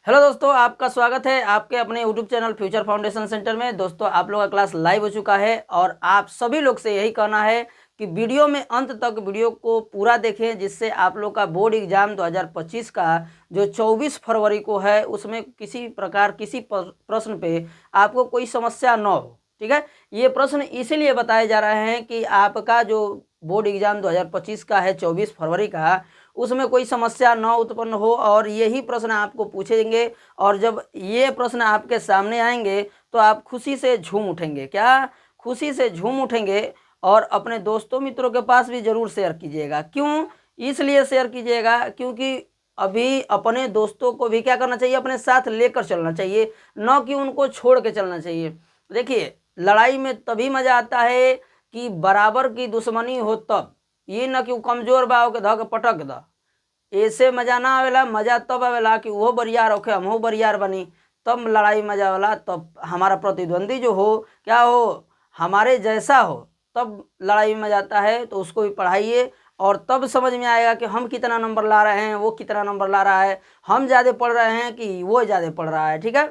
Hello दोस्तों, आपका स्वागत है आपके अपने YouTube channel future foundation centre में। दोस्तों, आप लोगों का क्लास लाइव हो चुका है और आप सभी लोग से यही कहना है कि वीडियो में अंत तक वीडियो को पूरा देखें, जिससे आप लोग का बोर्ड एग्जाम 2025 का जो 24 फरवरी को है उसमें किसी प्रकार किसी प्रश्न पे आपको कोई समस्या न हो। ठीक है, ये प्रश्न इसीलिए बताए जा रहे हैं कि आपका जो बोर्ड एग्जाम 2025 का है 24 फरवरी का, उसमें कोई समस्या न उत्पन्न हो और यही प्रश्न आपको पूछेंगे। और जब ये प्रश्न आपके सामने आएंगे तो आप खुशी से झूम उठेंगे। क्या? खुशी से झूम उठेंगे। और अपने दोस्तों मित्रों के पास भी ज़रूर शेयर कीजिएगा। क्यों? इसलिए शेयर कीजिएगा क्योंकि अभी अपने दोस्तों को भी क्या करना चाहिए, अपने साथ लेकर चलना चाहिए, न कि उनको छोड़ के चलना चाहिए। देखिए, लड़ाई में तभी मज़ा आता है कि बराबर की दुश्मनी हो तब, ये न कि कमजोर बाव के धक पटक द। ऐसे मजा ना आवेला। मजा तब आवेला कि वो बरियार होके हम हो बरियार बनी, तब लड़ाई मजा वाला। तब हमारा प्रतिद्वंदी जो हो, क्या हो, हमारे जैसा हो, तब लड़ाई में मजा आता है। तो उसको भी पढ़ाइए और तब समझ में आएगा कि हम कितना नंबर ला रहे हैं, वो कितना नंबर ला रहा है, हम ज़्यादा पढ़ रहे हैं कि वो ज़्यादा पढ़ रहा है। ठीक है,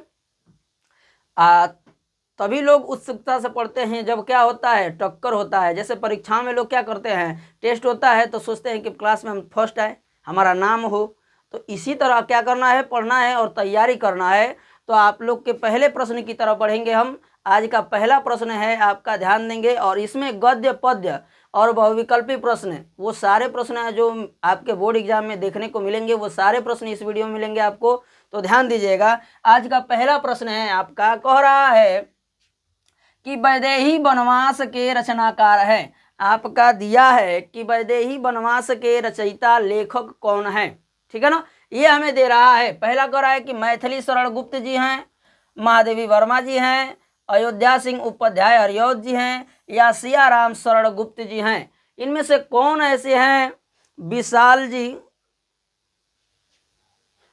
तभी लोग उत्सुकता से पढ़ते हैं जब क्या होता है, टक्कर होता है। जैसे परीक्षा में लोग क्या करते हैं, टेस्ट होता है तो सोचते हैं कि क्लास में हम फर्स्ट आए, हमारा नाम हो। तो इसी तरह क्या करना है, पढ़ना है और तैयारी करना है। तो आप लोग के पहले प्रश्न की तरफ बढ़ेंगे हम। आज का पहला प्रश्न है, आपका ध्यान देंगे और इसमें गद्य पद्य और बहुविकल्पी प्रश्न, वो सारे प्रश्न हैं जो आपके बोर्ड एग्जाम में देखने को मिलेंगे। वो सारे प्रश्न इस वीडियो में मिलेंगे आपको, तो ध्यान दीजिएगा। आज का पहला प्रश्न है आपका, कह रहा है कि वैदेही वनवास के रचनाकार हैं। आपका दिया है कि वैदेही वनवास के रचयिता लेखक कौन है। ठीक है ना, ये हमें दे रहा है। पहला कह रहा है कि मैथिली शरण गुप्त जी हैं, महादेवी वर्मा जी हैं, अयोध्या सिंह उपाध्याय हरिऔध जी हैं, या सियाराम शरण गुप्त जी हैं। इनमें से कौन ऐसे हैं? विशाल जी।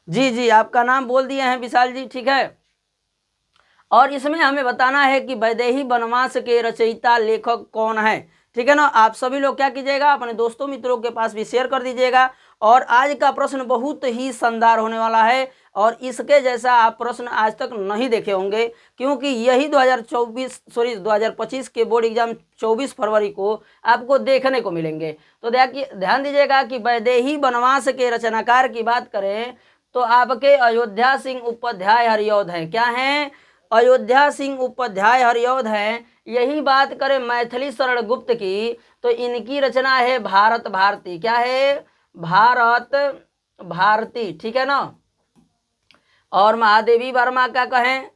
जी, आपका नाम बोल दिए हैं विशाल जी। ठीक है, और इसमें हमें बताना है कि वैदेही वनवास के रचयिता लेखक कौन है। ठीक है ना, आप सभी लोग क्या कीजिएगा, अपने दोस्तों मित्रों के पास भी शेयर कर दीजिएगा। और आज का प्रश्न बहुत ही शानदार होने वाला है और इसके जैसा आप प्रश्न आज तक नहीं देखे होंगे, क्योंकि यही 2025 के बोर्ड एग्जाम 24 फरवरी को आपको देखने को मिलेंगे। तो ध्यान दीजिएगा कि वैदेही वनवास के रचनाकार की बात करें तो आपके अयोध्या सिंह उपाध्याय हरिऔध हैं। क्या हैं? अयोध्या सिंह उपाध्याय हरिऔध हैं। यही बात करें मैथिली शरण गुप्त की तो इनकी रचना है भारत भारती। क्या है? भारत भारती। ठीक है ना। और महादेवी वर्मा का कहें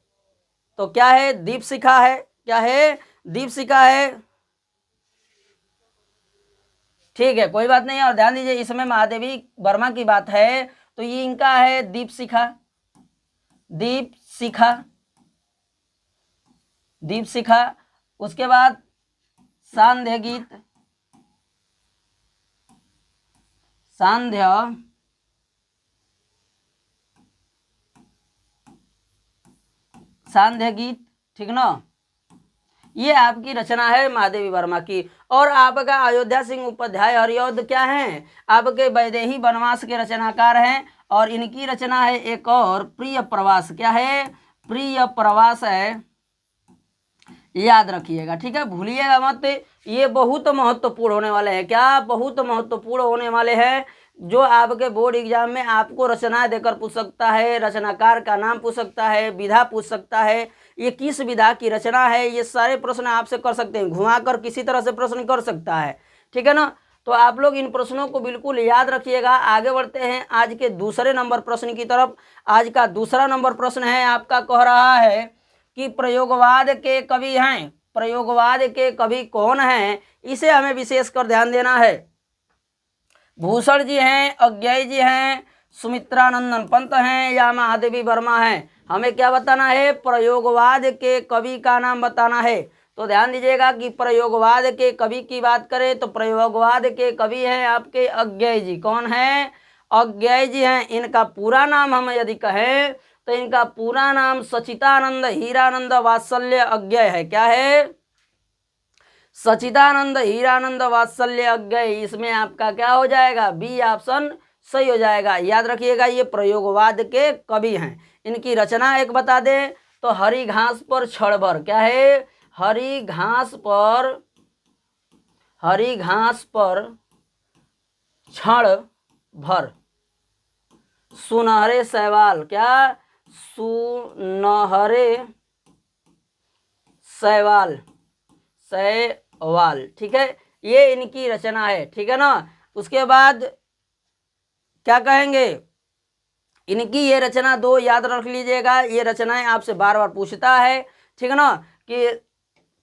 तो क्या है? दीपशिखा है। क्या है? दीपशिखा है। ठीक है, कोई बात नहीं। और ध्यान दीजिए, इसमें महादेवी वर्मा की बात है तो ये इनका है दीपशिखा। दीपशिखा, दीपशिखा। उसके बाद सांध्य गीत, सांध्य सांध्य गीत। ठीक ना, ये आपकी रचना है महादेवी वर्मा की। और आपका अयोध्या सिंह उपाध्याय हरिऔध क्या हैं? आपके वैदेही वनवास के रचनाकार हैं और इनकी रचना है एक और प्रिय प्रवास। क्या है? प्रिय प्रवास है। याद रखिएगा, ठीक है, भूलिएगा मत। ये बहुत महत्वपूर्ण होने वाले हैं। क्या? बहुत महत्वपूर्ण होने वाले हैं, जो आपके बोर्ड एग्जाम में आपको रचना देकर पूछ सकता है, रचनाकार का नाम पूछ सकता है, विधा पूछ सकता है, ये किस विधा की रचना है, ये सारे प्रश्न आपसे कर सकते हैं। घुमाकर किसी तरह से प्रश्न कर सकता है। ठीक है ना, तो आप लोग इन प्रश्नों को बिल्कुल याद रखिएगा। आगे बढ़ते हैं आज के दूसरे नंबर प्रश्न की तरफ। आज का दूसरा नंबर प्रश्न है आपका, कह रहा है कि प्रयोगवाद के कवि हैं। प्रयोगवाद के कवि कौन हैं, इसे हमें विशेष कर ध्यान देना है। भूषण जी हैं, अज्ञेय जी हैं, सुमित्रानंदन पंत हैं, या महादेवी वर्मा हैं। हमें क्या बताना है? प्रयोगवाद के कवि का नाम बताना है। तो ध्यान दीजिएगा कि प्रयोगवाद के कवि की बात करें तो प्रयोगवाद के कवि हैं आपके अज्ञेय जी। कौन हैं? अज्ञेय जी हैं। इनका पूरा नाम हम यदि कहें तो इनका पूरा नाम सचिदानंद हीरानंद वात्सल्य अज्ञेय है। क्या है? सचिदानंद हीरानंद वात्सल्य अज्ञेय। इसमें आपका क्या हो जाएगा? बी ऑप्शन सही हो जाएगा। याद रखिएगा ये प्रयोगवाद के कवि हैं। इनकी रचना एक बता दें तो हरी घास पर क्षण भर, क्या है, हरी घास पर क्षण भर, सुनहरे शैवाल, क्या, सुनहरे शैवाल, ठीक है, ये इनकी रचना है, ठीक है ना। उसके बाद क्या कहेंगे, इनकी ये रचना दो याद रख लीजिएगा, ये रचनाएं आपसे बार बार पूछता है, ठीक है ना, कि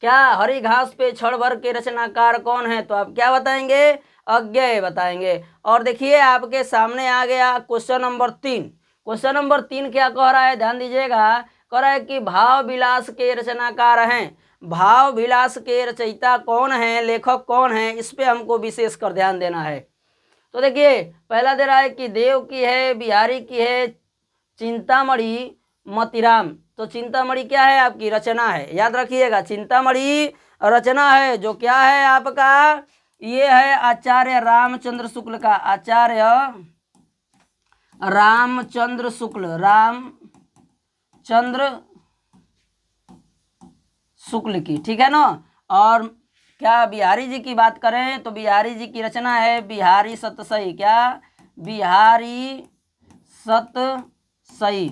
क्या हरी घास पे क्षण भर के रचनाकार कौन है, तो आप क्या बताएंगे, अज्ञेय बताएंगे। और देखिए आपके सामने आ गया क्वेश्चन नंबर 3। क्वेश्चन नंबर 3 क्या कह रहा है, ध्यान दीजिएगा, कह रहा है कि भाव विलास के रचनाकार हैं, भाव विलास के रचयिता कौन है, लेखक कौन है, इस पे हमको विशेष कर ध्यान देना है। तो देखिए पहला दे रहा है कि देव की है, बिहारी की है, चिंतामणि, मोतीराम। तो चिंतामणि क्या है, आपकी रचना है, याद रखिएगा, चिंतामणि रचना है, जो क्या है आपका, ये है आचार्य रामचंद्र शुक्ल का, आचार्य रामचंद्र शुक्ल की, ठीक है ना। और क्या बिहारी जी की बात करें तो बिहारी जी की रचना है बिहारी सतसई, क्या, बिहारी सतसई,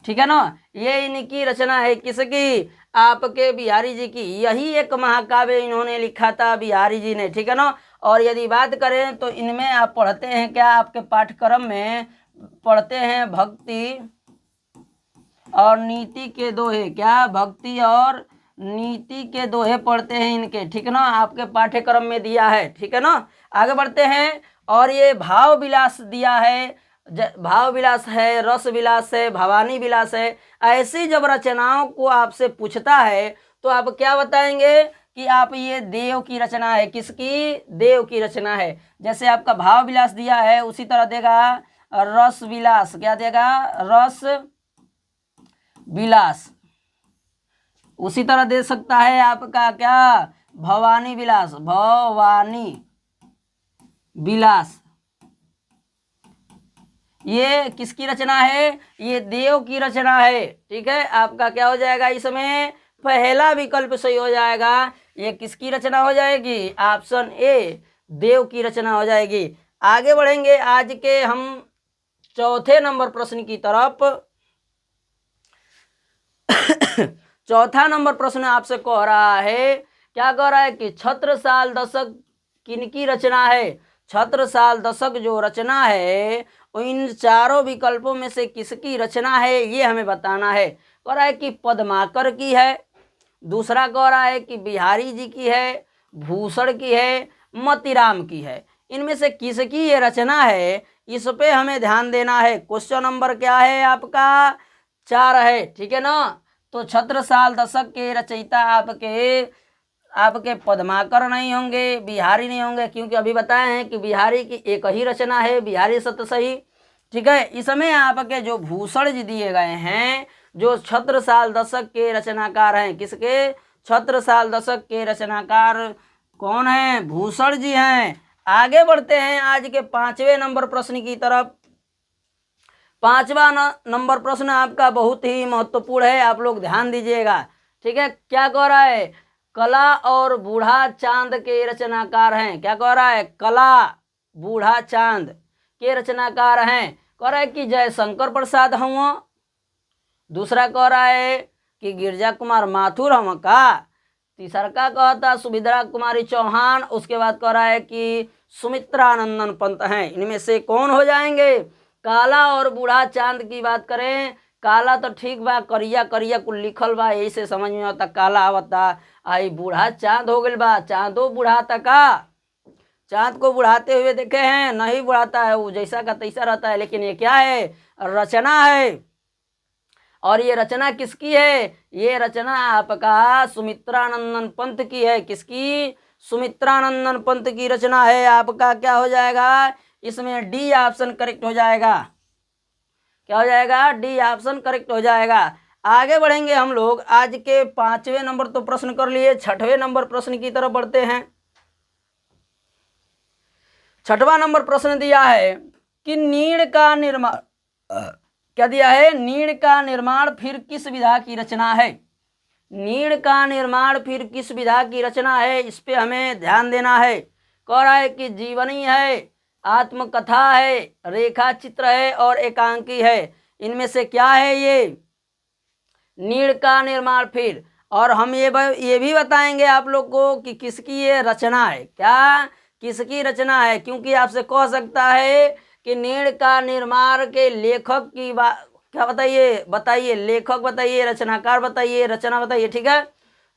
ठीक है ना। ये इनकी रचना है, किसकी, आपके बिहारी जी की। यही एक महाकाव्य इन्होंने लिखा था बिहारी जी ने, ठीक है ना। और यदि बात करें तो इनमें आप पढ़ते हैं, क्या, आपके पाठ्यक्रम में पढ़ते हैं भक्ति और नीति के दोहे, क्या, भक्ति और नीति के दोहे पढ़ते हैं इनके, ठीक है ना, आपके पाठ्यक्रम में दिया है, ठीक है ना। आगे बढ़ते हैं, और ये भाव विलास दिया है, भाव विलास है, रस विलास है, भवानी विलास है। ऐसी जब रचनाओं को आपसे पूछता है तो आप क्या बताएंगे कि आप ये देव की रचना है, किसकी, देव की रचना है। जैसे आपका भाव विलास दिया है उसी तरह देगा रस विलास, क्या देगा, रस विलास, उसी तरह दे सकता है आपका क्या, भवानी विलास, भवानी विलास। ये किसकी रचना है, ये देव की रचना है, ठीक है। आपका क्या हो जाएगा, इसमें पहला विकल्प सही हो जाएगा। ये किसकी रचना हो जाएगी, ऑप्शन ए, देव की रचना हो जाएगी। आगे बढ़ेंगे आज के हम चौथे नंबर प्रश्न की तरफ। चौथा नंबर प्रश्न आपसे कह रहा है, क्या कह रहा है कि छत्रसाल दशक किनकी रचना है। छत्रसाल दशक जो रचना है इन चारों विकल्पों में से किसकी रचना है, ये हमें बताना है। कह रहा है कि पद्माकर की है, दूसरा कह रहा है कि बिहारी जी की है, भूषण की है, मोतीराम की है। इनमें से किसकी ये रचना है, इस पे हमें ध्यान देना है। क्वेश्चन नंबर क्या है आपका, 4 है, ठीक है ना। तो छत्रसाल दशक के रचयिता आपके पद्माकर नहीं होंगे, बिहारी नहीं होंगे, क्योंकि अभी बताए हैं कि बिहारी की एक ही रचना है, बिहारी सतसई, ठीक है। इसमें आपके जो भूषण जी दिए गए हैं, जो छत्रसाल दशक के रचनाकार हैं, किसके, छत्रसाल दशक के रचनाकार कौन हैं, भूषण जी हैं। आगे बढ़ते हैं आज के 5वें नंबर प्रश्न की तरफ। 5वां नंबर प्रश्न आपका बहुत ही महत्वपूर्ण है, आप लोग ध्यान दीजिएगा, ठीक है। क्या कह रहा है, कला और बूढ़ा चांद के रचनाकार हैं, क्या कह रहा है, कला बूढ़ा चांद के रचनाकार हैं। कह रहा है कि जयशंकर प्रसाद हुआ, दूसरा कह रहा है कि गिरजा कुमार माथुर हम का, तीसरा का कहता सुभद्रा कुमारी चौहान, उसके बाद कह रहा है कि सुमित्रानंदन पंत हैं। इनमें से कौन हो जाएंगे। काला और बूढ़ा चांद की बात करें, काला तो ठीक बा, करिया करिया कुल लिखल बा, यही से समझ में आता काला आवता। आई बूढ़ा चांद हो गल बा, चांदो बुढ़ाता का, चांद को बुढ़ाते हुए देखे हैं, नहीं बुढ़ाता है, वो जैसा का तैसा रहता है। लेकिन ये क्या है, रचना है। और ये रचना किसकी है, ये रचना आपका सुमित्रानंदन पंत की है। किसकी, सुमित्रानंदन पंत की रचना है। आपका क्या हो जाएगा, इसमें डी ऑप्शन करेक्ट हो जाएगा। क्या हो जाएगा, डी ऑप्शन करेक्ट हो जाएगा। आगे बढ़ेंगे हम लोग, आज के 5वें नंबर तो प्रश्न कर लिए, 6वें नंबर प्रश्न की तरफ बढ़ते हैं। छठवां नंबर प्रश्न दिया है कि नीड़ का निर्माण, क्या दिया है, नीड़ का निर्माण फिर किस विधा की रचना है। नीड़ का निर्माण फिर किस विधा की रचना है, इस पे हमें ध्यान देना है। कह रहा है कि जीवनी है, आत्मकथा है, रेखा चित्र है और एकांकी है। इनमें से क्या है ये नीड़ का निर्माण फिर। और हम ये भी बताएंगे आप लोग को कि किसकी ये रचना है, क्या किसकी रचना है, क्योंकि आपसे कह सकता है कि नीड़ का निर्माण के लेखक की बात क्या बताइए, बताइए लेखक बताइए, रचनाकार बताइए, रचना बताइए। ठीक है,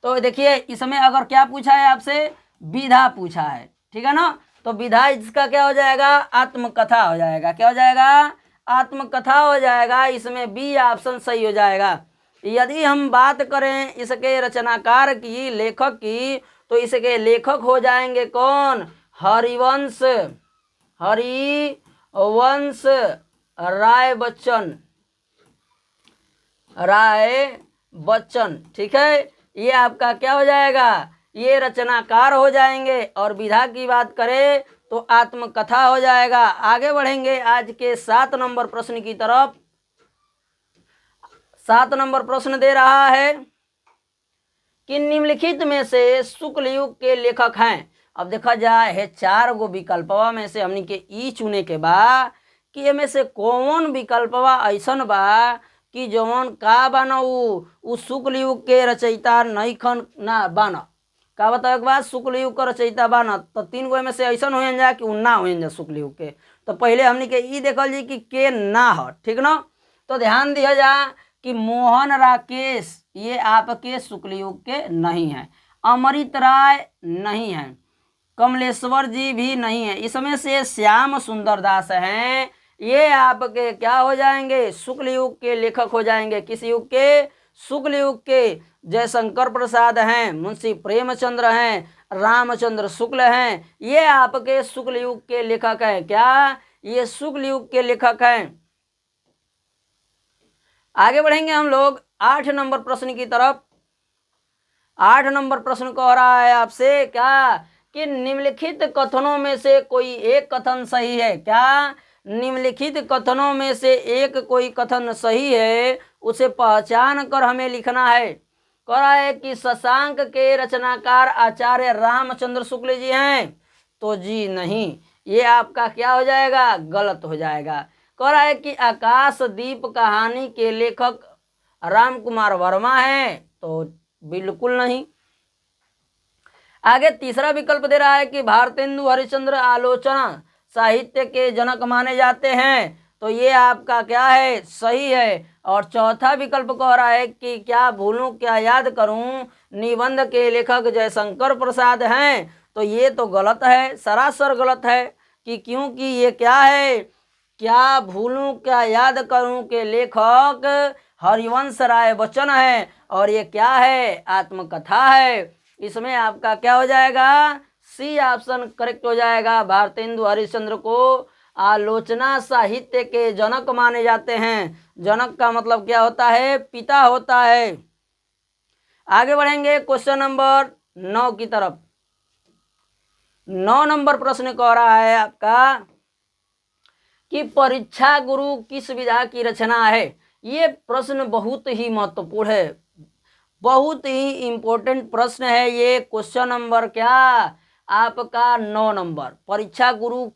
तो देखिए इसमें अगर क्या पूछा है आपसे, विधा पूछा है, ठीक है ना, तो विधा इसका क्या हो जाएगा, आत्मकथा हो जाएगा। क्या हो जाएगा, आत्मकथा हो जाएगा। इसमें बी ऑप्शन सही हो जाएगा। यदि हम बात करें इसके रचनाकार की, लेखक की, तो इसके लेखक हो जाएंगे कौन, हरिवंश, हरिवंश राय बच्चन, राय बच्चन। ठीक है, ये आपका क्या हो जाएगा, ये रचनाकार हो जाएंगे। और विधा की बात करें तो आत्मकथा हो जाएगा। आगे बढ़ेंगे आज के 7 नंबर प्रश्न की तरफ। 7 नंबर प्रश्न दे रहा है कि निम्नलिखित में से शुक्ल युग के लेखक हैं। अब देखा जाए है 4 गो विकल्पवा में से हमनी के ई चुने के बा कि एमे से कौन विकल्पवा ऐसन बा कि जौन का बाना उ शुक्ल युग के रचयिता नहीं खन ना बाना। का बताओ एक बात, शुक्ल युग का रचयिता बाना तो 3 गो में से ऐसन हो जा कि उ ना हो जा शुक्ल युग के। तो पहले हमनी के ई देखल जी कि के ना हो, ठीक ना। तो ध्यान दिया जा कि मोहन राकेश ये आपके शुक्ल युग के नहीं हैं, अमृत राय नहीं है, कमलेश्वर जी भी नहीं है। इसमें से श्याम सुंदर दास हैं, ये आपके क्या हो जाएंगे, शुक्ल युग के लेखक हो जाएंगे। किस युग के, शुक्ल युग के। जयशंकर प्रसाद हैं, मुंशी प्रेमचंद्र हैं, रामचंद्र शुक्ल हैं, ये आपके शुक्ल युग के लेखक हैं। क्या, ये शुक्ल युग के लेखक हैं। आगे बढ़ेंगे हम लोग 8 नंबर प्रश्न की तरफ। 8 नंबर प्रश्न कह रहा है आपसे क्या कि निम्नलिखित कथनों में से कोई एक कथन सही है। क्या, निम्नलिखित कथनों में से एक कोई कथन सही है, उसे पहचान कर हमें लिखना है। कह रहा है कि शशांक के रचनाकार आचार्य रामचंद्र शुक्ल जी हैं, तो जी नहीं, ये आपका क्या हो जाएगा, गलत हो जाएगा। कह रहा है कि आकाशदीप कहानी के लेखक राम कुमार वर्मा हैं, तो बिल्कुल नहीं। आगे तीसरा विकल्प दे रहा है कि भारतेंदु हरिश्चंद्र आलोचना साहित्य के जनक माने जाते हैं, तो ये आपका क्या है, सही है। और चौथा विकल्प कह रहा है कि क्या भूलूं क्या याद करूं निबंध के लेखक जयशंकर प्रसाद हैं, तो ये तो गलत है, सरासर गलत है। कि क्योंकि ये क्या है, क्या भूलूं क्या याद करूं के लेखक हरिवंश राय बच्चन है, और ये क्या है, आत्मकथा है। इसमें आपका क्या हो जाएगा, सी ऑप्शन करेक्ट हो जाएगा। भारतेंदु हरिश्चंद्र को आलोचना साहित्य के जनक माने जाते हैं। जनक का मतलब क्या होता है, पिता होता है। आगे बढ़ेंगे क्वेश्चन नंबर 9 की तरफ। 9 नंबर प्रश्न कह रहा है आपका कि परीक्षा गुरु किस विधा की रचना है। ये प्रश्न बहुत ही महत्वपूर्ण है, बहुत ही इंपॉर्टेंट प्रश्न है ये। क्वेश्चन नंबर क्या आपका 9 नंबर, परीक्षा गुरु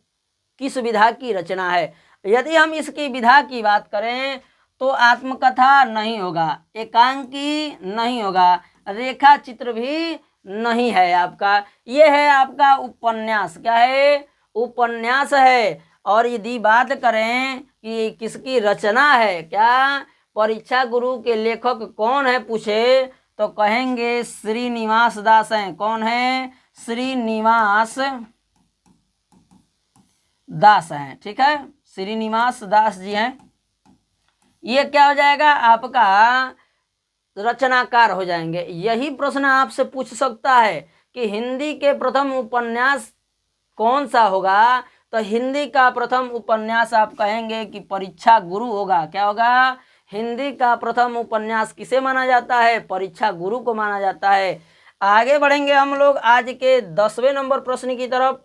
किस विधा की रचना है। यदि हम इसकी विधा की बात करें तो आत्मकथा नहीं होगा, एकांकी नहीं होगा, रेखा चित्र भी नहीं है आपका। ये है आपका उपन्यास। क्या है, उपन्यास है। और यदि बात करें कि किसकी रचना है, क्या परीक्षा गुरु के लेखक कौन है पूछे, तो कहेंगे श्रीनिवास दास हैं। कौन है, श्रीनिवास दास हैं। ठीक है, श्रीनिवास दास जी हैं। ये क्या हो जाएगा, आपका रचनाकार हो जाएंगे। यही प्रश्न आपसे पूछ सकता है कि हिंदी के प्रथम उपन्यास कौन सा होगा, तो हिंदी का प्रथम उपन्यास आप कहेंगे कि परीक्षा गुरु होगा। क्या होगा, हिंदी का प्रथम उपन्यास किसे माना जाता है, परीक्षा गुरु को माना जाता है। आगे बढ़ेंगे हम लोग आज के 10वें नंबर प्रश्न की तरफ।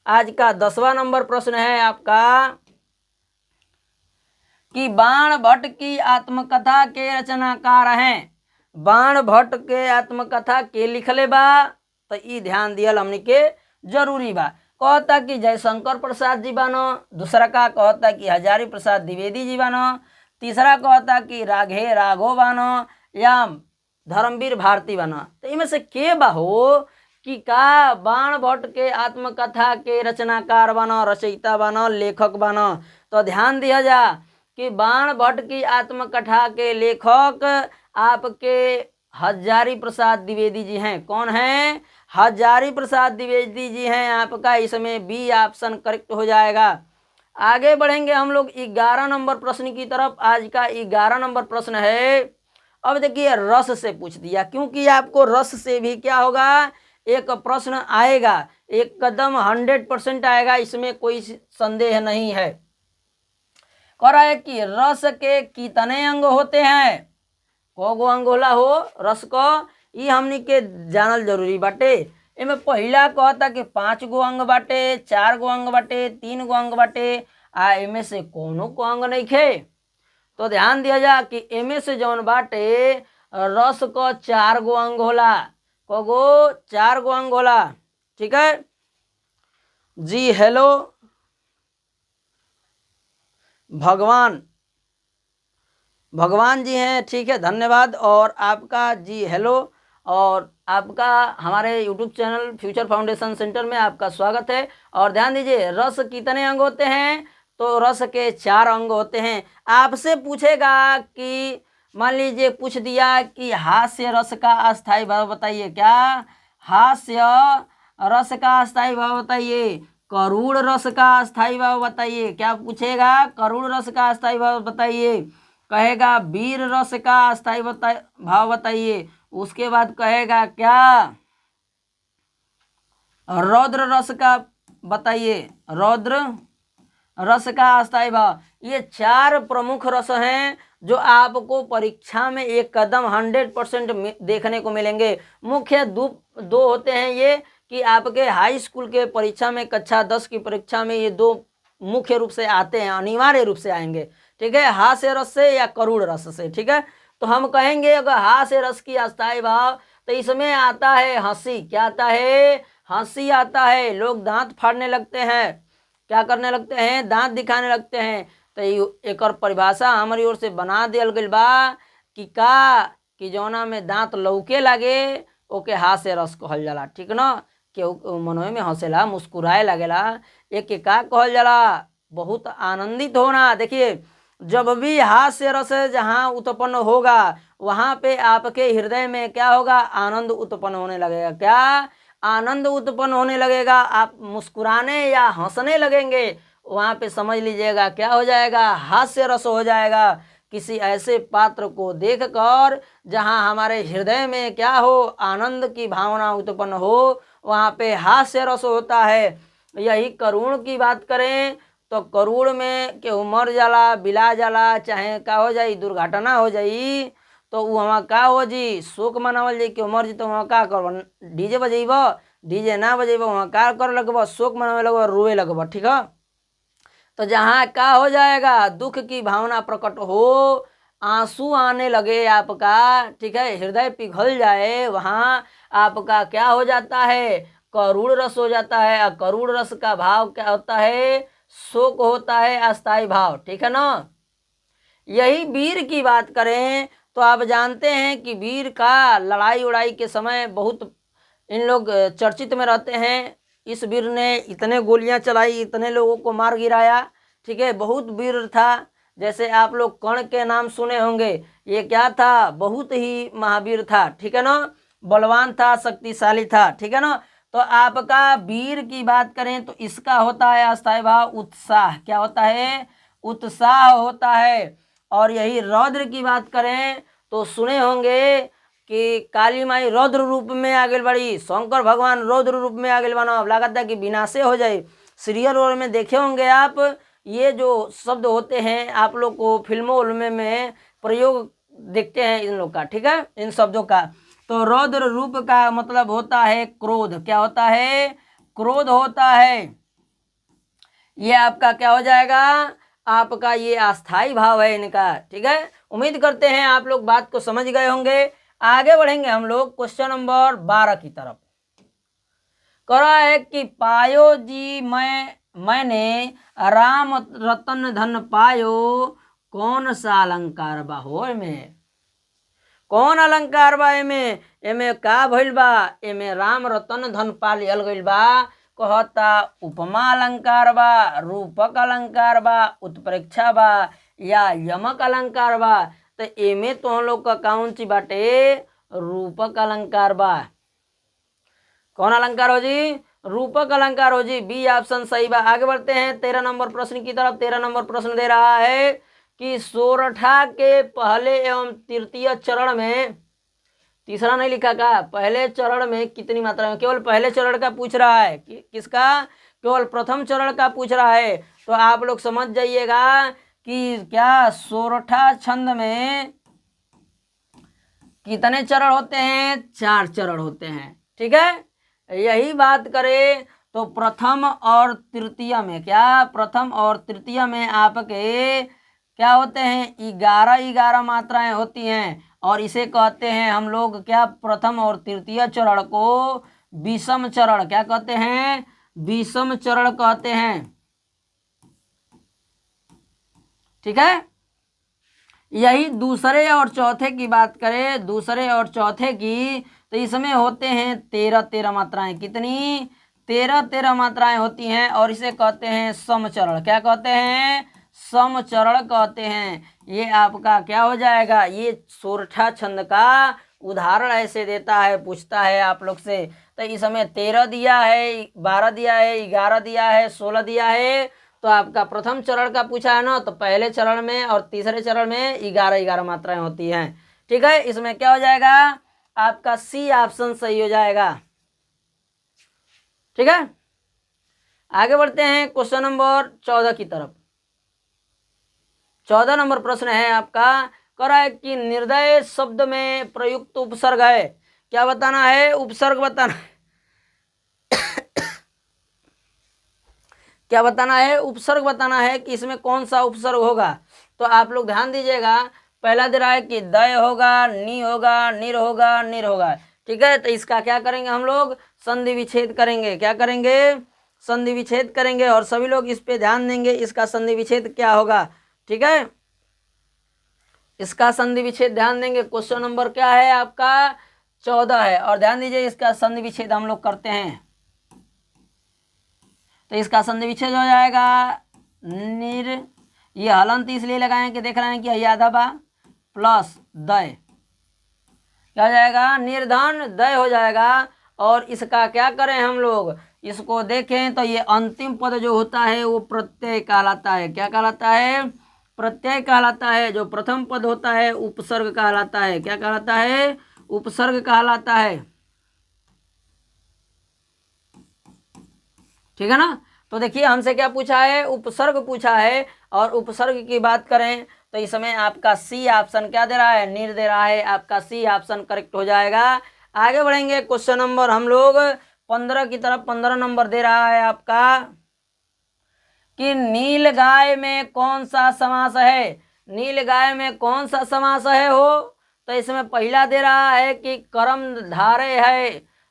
आज का 10वां नंबर प्रश्न है आपका कि बाण भट्ट की आत्मकथा के रचनाकार हैं। बाण भट्ट के आत्मकथा के लिखले बा, तो ई ध्यान दियल हमनी के जरूरी बा। कहता कि जयशंकर प्रसाद जी बानो, दूसरा का कहता कि हजारी प्रसाद द्विवेदी जी बानो, तीसरा कहता कि राघे राघव बानो या धर्मवीर भारती बानो। तो इनमें से के बा हो कि का बाण भट्ट के आत्मकथा के रचनाकार बानो, रचयिता बानो, लेखक बानो। तो ध्यान दिया जा कि बाण भट्ट की आत्मकथा के लेखक आपके हजारी प्रसाद द्विवेदी जी हैं। कौन हैं? हजारी प्रसाद द्विवेदी जी हैं। आपका इसमें बी ऑप्शन करेक्ट हो जाएगा। आगे बढ़ेंगे हम लोग 11 नंबर प्रश्न की तरफ। आज का 11 नंबर प्रश्न है, अब देखिए रस से पूछ दिया, क्योंकि आपको रस से भी क्या होगा, एक प्रश्न आएगा, एकदम 100% आएगा, इसमें कोई संदेह नहीं है। कह रहा है कि रस के कितने अंग होते हैं? कोगो अंग होला हो रस को, ये हमनी के जानल जरूरी बाटे। इनमें पहला कहता कि 5 गो अंग बाटे, 4 गो अंग बाटे, 3 गो अंग बाटे, आ इनमें से कोनो को अंग नहीं खे। तो ध्यान दिया जा कि इनमें से जौन बाटे रस को 4 गो अंग होला। कोगो 4 गो अंग होला, ठीक है जी। हेलो भगवान जी हैं, ठीक है, धन्यवाद। और आपका जी हेलो, और आपका हमारे YouTube channel future foundation centre में आपका स्वागत है। और ध्यान दीजिए रस कितने अंग होते हैं? तो रस के 4 अंग होते हैं। आपसे पूछेगा कि मान लीजिए पूछ दिया कि हास्य रस का अस्थायी भाव बताइए। क्या? हास्य रस का अस्थायी भाव बताइए। करुण रस का अस्थायी भाव बताइए। क्या पूछेगा? करुण रस का अस्थायी भाव बताइए। कहेगा वीर रस का अस्थायी भाव बताइए। उसके बाद कहेगा क्या? रौद्र रस का बताइए, रौद्र रस का अस्थायी भाव। ये 4 प्रमुख रस हैं जो आपको परीक्षा में एक कदम 100% देखने को मिलेंगे। मुख्य दो होते हैं ये कि आपके हाई स्कूल के परीक्षा में कक्षा 10 की परीक्षा में ये 2 मुख्य रूप से आते हैं, अनिवार्य रूप से आएंगे, ठीक है, हास्य रस से या करुण रस से, ठीक है। तो हम कहेंगे अगर हास्य रस की अस्थायी भाव, तो इसमें आता है हंसी। क्या आता है? हंसी आता है। लोग दांत फाड़ने लगते हैं, क्या करने लगते हैं? दांत दिखाने लगते हैं। तो एक और परिभाषा हमारी ओर से बना दियल गई बा कि का कि जौना में दांत लौके लगे ओके हास्य रस कहल जाला, ठीक ना। केहू मनों में हंसेला, मुस्कुराए लगेला, एक का कहल जाला? बहुत आनंदित होना। देखिए जब भी हास्य रस जहाँ उत्पन्न होगा वहाँ पे आपके हृदय में क्या होगा? आनंद उत्पन्न होने लगेगा। क्या? आनंद उत्पन्न होने लगेगा। आप मुस्कुराने या हंसने लगेंगे, वहाँ पे समझ लीजिएगा क्या हो जाएगा? हास्य रस हो जाएगा। किसी ऐसे पात्र को देखकर जहाँ हमारे हृदय में क्या हो? आनंद की भावना उत्पन्न हो, वहाँ पे हास्य रस होता है। यही करुण की बात करें तो करुण में केहू मर जाला, बिला जाला, चाहे का हो जाई, दुर्घटना हो जाई, तो वहाँ का हो जी? शोक मनावल जाई। केहू मर जी तो वहाँ का कर? डीजे बजेब। डीजे ना बजेब वहाँ का कर लगब? शोक मनावे लगब, रोए लगब, ठीक है। तो जहाँ का हो जाएगा? दुख की भावना प्रकट हो, आंसू आने लगे आपका, ठीक है, हृदय पिघल जाए, वहाँ आपका क्या हो जाता है? करुण रस हो जाता है। और करुण रस का भाव क्या होता है? शोक होता है, अस्थायी भाव, ठीक है ना। यही वीर की बात करें तो आप जानते हैं कि वीर का लड़ाई उड़ाई के समय बहुत इन लोग चर्चित में रहते हैं। इस वीर ने इतने गोलियां चलाई, इतने लोगों को मार गिराया, ठीक है, बहुत वीर था। जैसे आप लोग कर्ण के नाम सुने होंगे, ये क्या था? बहुत ही महावीर था, ठीक है ना, बलवान था, शक्तिशाली था, ठीक है ना। तो आपका वीर की बात करें तो इसका होता है अस्थायी भाव उत्साह। क्या होता है? उत्साह होता है। और यही रौद्र की बात करें तो सुने होंगे कि काली माई रौद्र रूप में आगे बढ़ी, शंकर भगवान रौद्र रूप में आगे बना, अब लागत है कि विनाशे हो जाए। सीरियल वोल में देखे होंगे आप, ये जो शब्द होते हैं आप लोग को फिल्मों में प्रयोग देखते हैं इन लोग का, ठीक है, इन शब्दों का। तो रौद्र रूप का मतलब होता है क्रोध। क्या होता है? क्रोध होता है। ये आपका क्या हो जाएगा, आपका ये अस्थाई भाव है इनका। ठीक है, उम्मीद करते हैं आप लोग बात को समझ गए होंगे। आगे बढ़ेंगे हम लोग क्वेश्चन नंबर 12 की तरफ। कह रहा है कि पायो जी मैंने राम रतन धन पायो, कौन सा अलंकार बा हो में, कौन अलंकार बा एमे का भइल बा, एमे राम रतन धन पा लियल गइल बा। कहता उपमा अलंकार बा, रूपक अलंकार बा, उत्प्रेक्षा बा, या यमक अलंकार बा। तो एमे तो हम लोग का कौन सी बाटे, रूपक अलंकार बा। कौन अलंकार हो जी, रूपक अलंकार हो जी, बी ऑप्शन सही बा। आगे बढ़ते हैं 13 नंबर प्रश्न की तरफ। 13 नंबर प्रश्न दे रहा है कि सोरठा के पहले एवं तृतीय चरण में, तीसरा नहीं लिखा का, पहले चरण में कितनी मात्रा में, केवल पहले चरण का पूछ रहा है। किसका, केवल प्रथम चरण का पूछ रहा है। तो आप लोग समझ जाइएगा कि क्या सोरठा छंद में कितने चरण होते हैं, 4 चरण होते हैं। ठीक है, यही बात करें तो प्रथम और तृतीय में, क्या प्रथम और तृतीय में आपके क्या होते हैं, 11 मात्राएं होती हैं। और इसे कहते हैं हम लोग क्या, प्रथम और तृतीय चरण को विषम चरण क्या कहते हैं, विषम चरण कहते हैं। ठीक है, यही दूसरे और चौथे की बात करें, दूसरे और चौथे की, तो इसमें होते हैं 13 मात्राएं। कितनी, 13 मात्राएं होती हैं। और इसे कहते हैं समचरण। क्या कहते हैं, समचरण कहते हैं। ये आपका क्या हो जाएगा, ये सोरठा छंद का उदाहरण ऐसे देता है, पूछता है आप लोग से। तो इसमें 13 दिया है, 12 दिया है, 11 दिया है, 16 दिया है। तो आपका प्रथम चरण का पूछा है ना, तो पहले चरण में और तीसरे चरण में 11 मात्राएं होती हैं। ठीक है, इसमें क्या हो जाएगा, आपका सी ऑप्शन सही हो जाएगा। ठीक है, आगे बढ़ते हैं क्वेश्चन नंबर 14 की तरफ। 14 नंबर प्रश्न है आपका, कह रहा है कि निर्दय शब्द में प्रयुक्त उपसर्ग है। क्या बताना है, उपसर्ग बताना है। क्या बताना है, उपसर्ग बताना है कि इसमें कौन सा उपसर्ग होगा। तो आप लोग ध्यान दीजिएगा, पहला दे रहा है कि दय होगा, नी होगा, निर होगा, निर होगा। ठीक है, तो इसका क्या करेंगे हम लोग, संधि विच्छेद करेंगे। क्या करेंगे, संधि विच्छेद करेंगे। और सभी लोग इस पे ध्यान देंगे, इसका संधि विच्छेद क्या होगा। ठीक है, इसका संधि विच्छेद ध्यान देंगे। क्वेश्चन नंबर क्या है आपका, 14 है। और ध्यान दीजिए, इसका संधि विच्छेद हम लोग करते हैं। तो इसका संधि विच्छेद हो जाएगा निर, ये हलंत इसलिए लगाएं कि देख रहे हैं कि आधा बा प्लस दय, क्या हो जाएगा, निर्धन दय हो जाएगा। और इसका क्या करें हम लोग, इसको देखें तो ये अंतिम पद जो होता है वो प्रत्यय कहलाता है। क्या कहलाता है, प्रत्यय कहलाता है। जो प्रथम पद होता है उपसर्ग कहलाता है। क्या कहलाता है, उपसर्ग कहलाता है। ठीक है ना। तो देखिए हमसे क्या पूछा है, उपसर्ग पूछा है। और उपसर्ग की बात करें तो इसमें आपका सी ऑप्शन क्या दे रहा है, निर दे रहा है। आपका सी ऑप्शन करेक्ट हो जाएगा। आगे बढ़ेंगे क्वेश्चन नंबर हम लोग 15 की तरफ। 15 नंबर दे रहा है आपका कि नील गाय में कौन सा समास है। नील गाय में कौन सा समास है हो, तो इसमें पहला दे रहा है कि कर्म धारय है,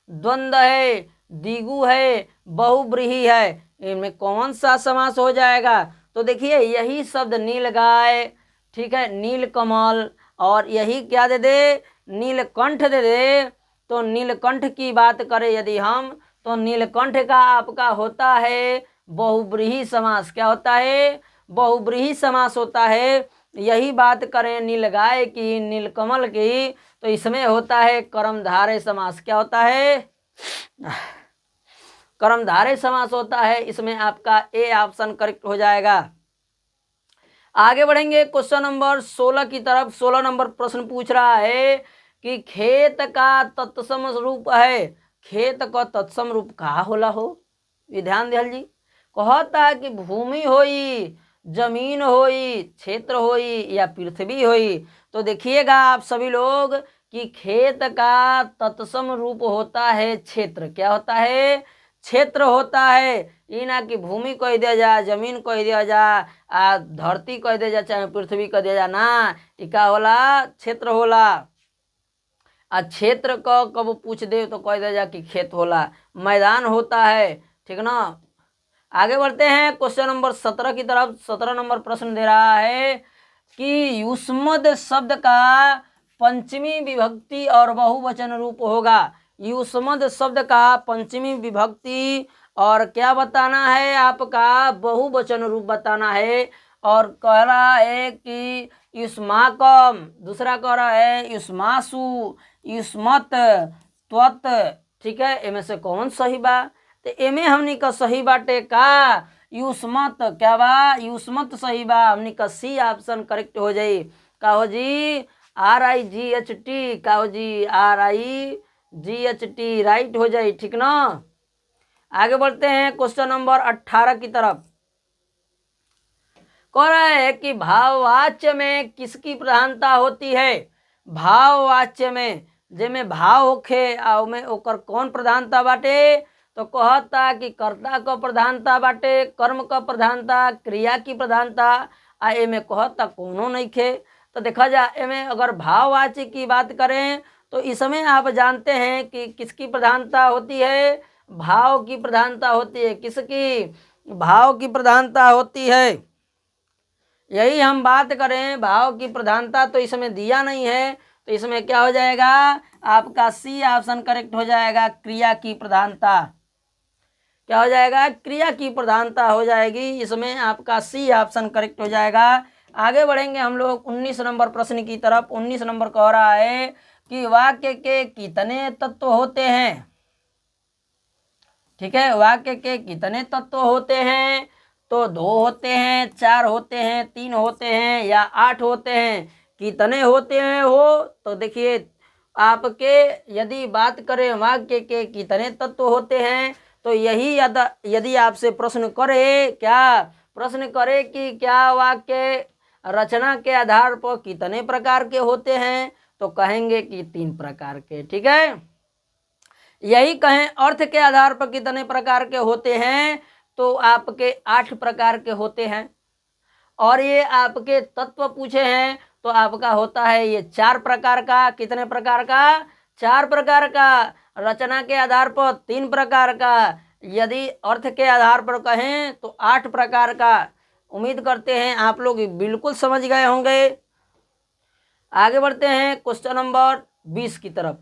द्वंद्व है, दिगु है, बहुब्रीहि है। इनमें कौन सा समास हो जाएगा। तो देखिए यही शब्द नील गाय, ठीक है, नील कमल, और यही क्या दे दे, नीलकंठ दे दे। तो नीलकंठ की बात करें यदि हम, तो नीलकंठ का आपका होता है बहुब्रीहि समास। क्या होता है, बहुब्रीहि समास होता है। यही बात करें नीलगाय की, नीलकमल की, तो इसमें होता है कर्मधारय समास। क्या होता है, कर्मधारय समास होता है। इसमें आपका ए ऑप्शन करेक्ट हो जाएगा। आगे बढ़ेंगे क्वेश्चन नंबर 16 की तरफ। 16 नंबर प्रश्न पूछ रहा है कि खेत का तत्सम रूप है। खेत का तत्सम रूप कहा होला हो, ये ध्यान दिया जी। कहता है कि भूमि होई, जमीन होई, क्षेत्र होई, या पृथ्वी होई। तो देखिएगा आप सभी लोग कि खेत का तत्सम रूप होता है क्षेत्र। क्या होता है, क्षेत्र होता है। ई ना कि भूमि कह दिया जा, जमीन कह दिया जा, आ धरती कह दिया जा, चाहे पृथ्वी कह दिया जा ना। ई का होला? क्षेत्र होला। आ क्षेत्र क कब पूछ दे तो कह दिया जा कि खेत होला, मैदान होता है। ठीक ना। आगे बढ़ते हैं क्वेश्चन नंबर 17 की तरफ। 17 नंबर प्रश्न दे रहा है कि युष्मद शब्द का पंचमी विभक्ति और बहुवचन रूप होगा। युष्मद शब्द का पंचमी विभक्ति और क्या बताना है आपका? बहुवचन रूप बताना है। और कह रहा है कि युष्माकम, दूसरा कह रहा है युष्मासु, युष्मत, त्वत। ठीक है, इनमें से कौन सही बा? तो एमे हमनी का सही बाटे का युष्मत। क्या बा? युष्मत सही बा। हमनी का सी ऑप्शन करेक्ट हो जाई। का हो जी? RIGHT। का हो जी? RIGHT राइट हो जाई। ठीक ना। आगे बढ़ते हैं क्वेश्चन नंबर 18 की तरफ। कह रहा है कि भाववाच्य में किसकी प्रधानता होती है? भाववाच्य में जेमे भाव होखे आ में ओकर कौन प्रधानता बाटे? तो कहता कि कर्ता का प्रधानता बाटे, कर्म का प्रधानता, क्रिया की प्रधानता। आ एमे कहता कोनो नहीं खे। तो देखा जा एमे अगर भाववाच्य की बात करें तो इसमें आप जानते हैं कि किसकी प्रधानता होती है? भाव की प्रधानता होती है। किसकी? भाव की प्रधानता होती है। यही हम बात करें भाव की प्रधानता तो इसमें दिया नहीं है, तो इसमें क्या हो जाएगा? आपका सी ऑप्शन करेक्ट हो जाएगा, क्रिया की प्रधानता। क्या हो जाएगा? क्रिया की प्रधानता हो जाएगी। इसमें आपका सी ऑप्शन करेक्ट हो जाएगा। आगे बढ़ेंगे हम लोग 19 नंबर प्रश्न की तरफ। 19 नंबर कह रहा है कि वाक्य के कितने तत्व होते हैं? ठीक है, वाक्य के कितने तत्व होते हैं? तो 2 होते हैं, 4 होते हैं, 3 होते हैं या 8 होते हैं। कितने होते हैं हो? तो देखिए आपके यदि बात करें वाक्य के कितने तत्व होते हैं तो यही यदि आपसे प्रश्न करे, क्या प्रश्न करे कि क्या वाक्य रचना के आधार पर कितने प्रकार के होते हैं, तो कहेंगे कि 3 प्रकार के। ठीक है। यही कहें अर्थ के आधार पर कितने प्रकार के होते हैं तो आपके 8 प्रकार के होते हैं। और ये आपके तत्व पूछे हैं तो आपका होता है ये 4 प्रकार का। कितने प्रकार का? 4 प्रकार का। रचना के आधार पर 3 प्रकार का, यदि अर्थ के आधार पर कहें तो 8 प्रकार का। उम्मीद करते हैं आप लोग बिल्कुल समझ गए होंगे। आगे बढ़ते हैं क्वेश्चन नंबर 20 की तरफ।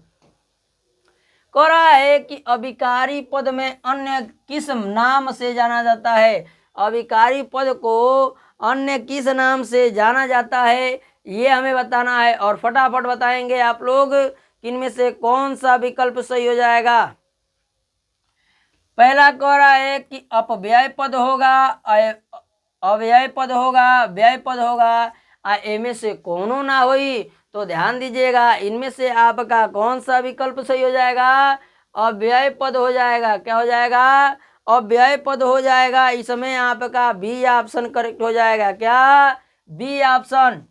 कह रहा है कि अभिकारी पद में अन्य किस नाम से जाना जाता है? अभिकारी पद को अन्य किस नाम से जाना जाता है ये हमें बताना है। और फटाफट बताएंगे आप लोग कि इनमें से कौन सा विकल्प सही हो जाएगा। पहला कह रहा है कि अपव्यय पद होगा, अव्यय पद होगा, व्यय पद होगा, इनमें से कोनो ना होई। तो ध्यान दीजिएगा इनमें से आपका कौन सा विकल्प सही हो जाएगा? अव्यय पद हो जाएगा। क्या हो जाएगा? अव्यय पद हो जाएगा। इसमें आपका बी ऑप्शन करेक्ट हो जाएगा। क्या? B option.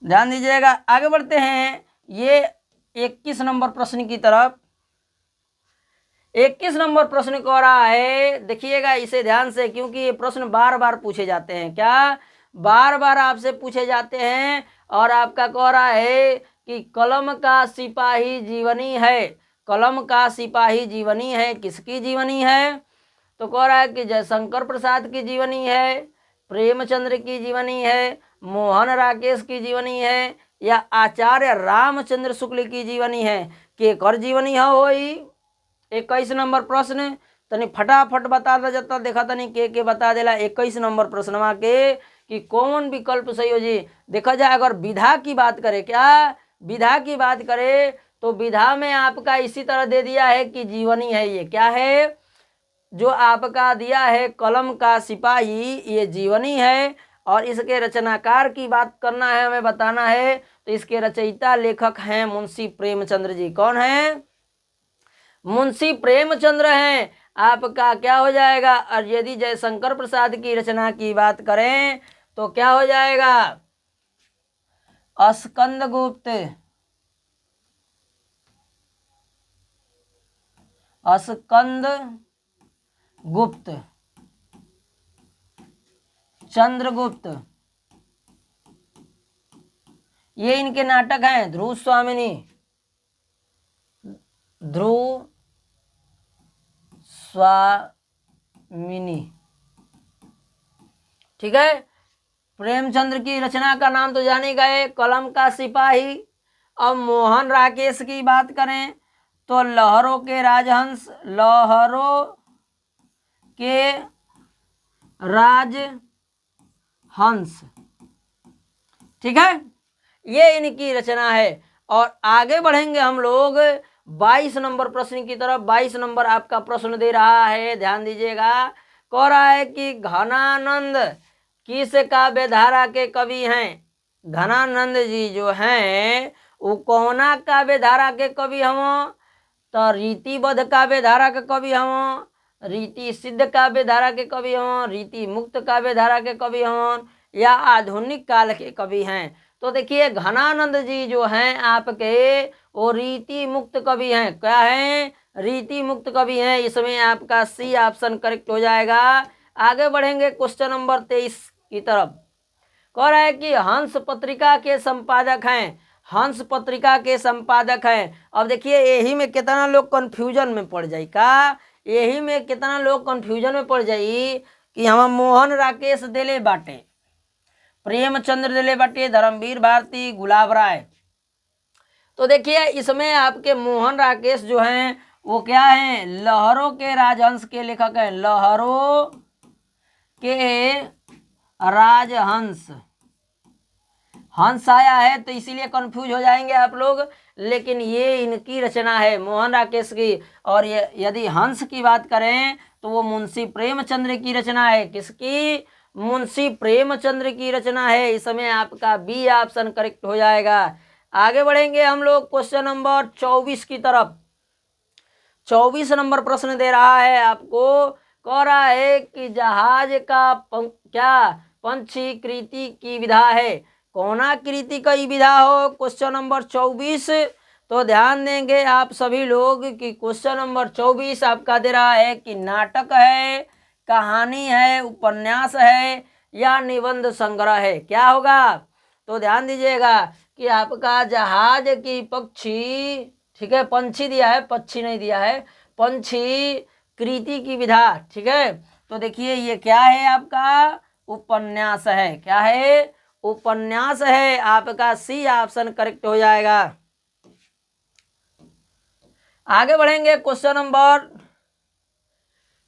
ध्यान दीजिएगा। आगे बढ़ते हैं ये 21 नंबर प्रश्न की तरफ। 21 नंबर प्रश्न कह रहा है, देखिएगा इसे ध्यान से, क्योंकि ये प्रश्न बार बार पूछे जाते हैं। क्या? बार बार आपसे पूछे जाते हैं। और आपका कह रहा है कि कलम का सिपाही जीवनी है। कलम का सिपाही जीवनी है, किसकी जीवनी है? तो कह रहा है कि जयशंकर प्रसाद की जीवनी है, प्रेमचंद्र की जीवनी है, मोहन राकेश की जीवनी है, या आचार्य रामचंद्र शुक्ल की जीवनी है। केकर जीवनी है होई? 21 नंबर प्रश्न तनी फटाफट बता दे जाता। देखा तनी के बता देला 21 नंबर प्रश्नवा के कि कौन विकल्प सही हो जी। देखा जाए अगर विधा की बात करें, क्या विधा की बात करें तो विधा में आपका इसी तरह दे दिया है कि जीवनी है। ये क्या है जो आपका दिया है? कलम का सिपाही, ये जीवनी है। और इसके रचनाकार की बात करना है, हमें बताना है, तो इसके रचयिता लेखक हैं मुंशी प्रेमचंद्र जी। कौन है? मुंशी प्रेमचंद्र हैं। आपका क्या हो जाएगा? और यदि जयशंकर प्रसाद की रचना की बात करें तो क्या हो जाएगा? स्कंदगुप्त। स्कंद गुप्त, चंद्रगुप्त, ये इनके नाटक हैं। ध्रुव स्वामिनी, ध्रुव स्वामिनी, ठीक है। प्रेमचंद्र की रचना का नाम तो जाने गए, कलम का सिपाही। अब मोहन राकेश की बात करें तो लहरों के राजहंस, लहरों के राजहंस, ठीक है, ये इनकी रचना है। और आगे बढ़ेंगे हम लोग 22 नंबर प्रश्न की तरफ। 22 नंबर आपका प्रश्न दे रहा है, ध्यान दीजिएगा। कह रहा है कि घनानंद किस काव्य धारा के कवि हैं? घनानंद जी जो हैं वो कौना काव्य धारा के कवि हम? तो रीतिबद्ध काव्य धारा के कवि हम, रीति सिद्ध काव्य धारा के कवि हम, रीति मुक्त काव्य धारा के कवि हम, या आधुनिक काल के कवि हैं? तो देखिए घनानंद जी जो हैं आपके वो रीति मुक्त कवि हैं। क्या हैं? रीति मुक्त कवि हैं। इसमें आपका सी ऑप्शन करेक्ट हो जाएगा। आगे बढ़ेंगे क्वेश्चन नंबर 23 की तरफ। कह रहा है कि हंस पत्रिका के संपादक हैं, हंस पत्रिका के संपादक हैं। अब देखिए यही में कितना लोग कंफ्यूजन में पड़ जाए का, यही में कितना लोग कंफ्यूजन में पड़ जाई कि हम मोहन राकेश दिले बाटे, प्रेमचंद्र दिले बाटे, धर्मवीर भारती, गुलाब राय। तो देखिए इसमें आपके मोहन राकेश जो हैं वो क्या हैं? लहरों के राजहंस के लेखक हैं, लहरों के राजहंस। हंस आया है तो इसीलिए कंफ्यूज हो जाएंगे आप लोग, लेकिन ये इनकी रचना है मोहन राकेश की। और यदि हंस की बात करें तो वो मुंशी प्रेमचंद्र की रचना है। किसकी? मुंशी प्रेमचंद्र की रचना है। इसमें आपका बी ऑप्शन करेक्ट हो जाएगा। आगे बढ़ेंगे हम लोग क्वेश्चन नंबर 24 की तरफ। 24 नंबर प्रश्न दे रहा है आपको। कह रहा है कि जहाज का क्या पंछी कृति की विधा है? कौना कृति का विधा हो? Question number 24। तो ध्यान देंगे आप सभी लोग कि क्वेश्चन नंबर 24 आपका दे रहा है कि नाटक है, कहानी है, उपन्यास है, या निबंध संग्रह है। क्या होगा? तो ध्यान दीजिएगा कि आपका जहाज की पक्षी, ठीक है, पंछी दिया है, पक्षी नहीं दिया है, पंछी कृति की विधा, ठीक है। तो देखिए ये क्या है? आपका उपन्यास है। क्या है? उपन्यास है। आपका सी ऑप्शन करेक्ट हो जाएगा। आगे बढ़ेंगे क्वेश्चन नंबर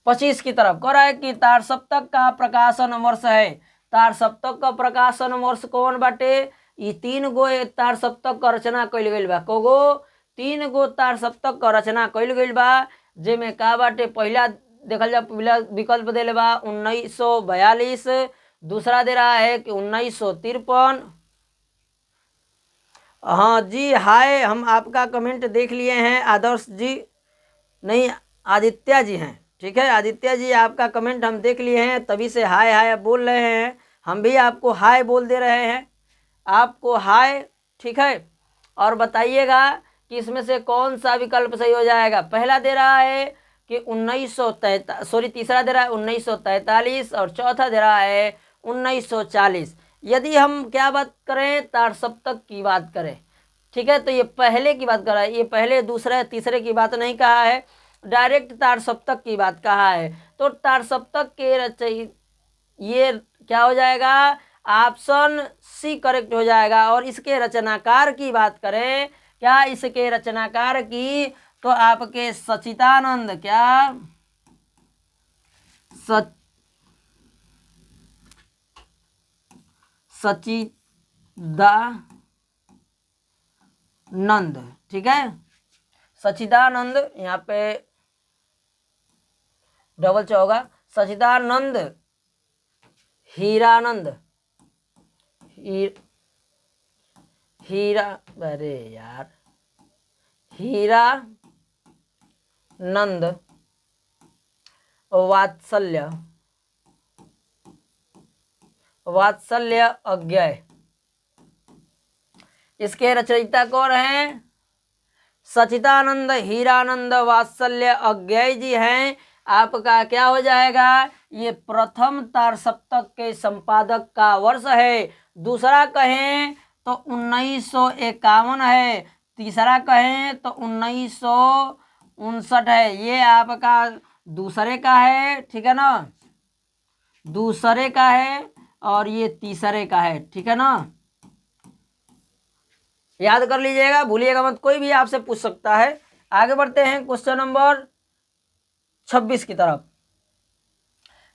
25 की तरफ। कह रहा है कि तार सप्तक का प्रकाशन वर्ष है। तार सप्तक का प्रकाशन वर्ष कौन बाटे? ये 3 गो तार सप्तक का रचना कइल गइल बा। कोगो? 3 गो तार सप्तक का रचना कइल गइल बा, जेमे का बाटे? पहला देखल जा, पहला विकल्प देले बा 1942, दूसरा दे रहा है कि 1953। हाँ जी, हाय, हम आपका कमेंट देख लिए हैं। आदर्श जी नहीं, आदित्य जी हैं, ठीक है। आदित्य जी आपका कमेंट हम देख लिए हैं, तभी से हाय हाय बोल रहे हैं। हम भी आपको हाय बोल दे रहे हैं, आपको हाय, ठीक है। और बताइएगा कि इसमें से कौन सा विकल्प सही हो जाएगा। पहला दे रहा है कि 1943, सॉरी तीसरा दे रहा है 1943, और चौथा दे रहा है 1940। यदि हम क्या बात करें? तार सप्तक की बात करें, ठीक है, तो ये पहले की बात कर रहा है। ये पहले, दूसरे, तीसरे की बात नहीं कहा है, डायरेक्ट तार सप्तक की बात कहा है। तो तार सप्तक के ये क्या हो जाएगा? ऑप्शन सी करेक्ट हो जाएगा। और इसके रचनाकार की बात करें, क्या इसके रचनाकार की? तो आपके सच्चिदानंद, क्या सच्चिदानंद, ठीक है, सच्चिदानंद, यहाँ पे डबल च होगा, सच्चिदानंद हीरानंद, हीरा, अरे यार, हीरानंद वात्सल्य अज्ञेय। इसके रचयिता कौन हैं? सच्चिदानंद हीरानंद वात्सल्य अज्ञेय जी हैं। आपका क्या हो जाएगा, ये प्रथम तार सप्तक के संपादक का वर्ष है। दूसरा कहें तो 1951 है। तीसरा कहें तो 1959 है। ये आपका दूसरे का है, ठीक है ना, दूसरे का है, और ये तीसरे का है, ठीक है ना। याद कर लीजिएगा, भूलिएगा मत, कोई भी आपसे पूछ सकता है। आगे बढ़ते हैं क्वेश्चन नंबर 26 की तरफ।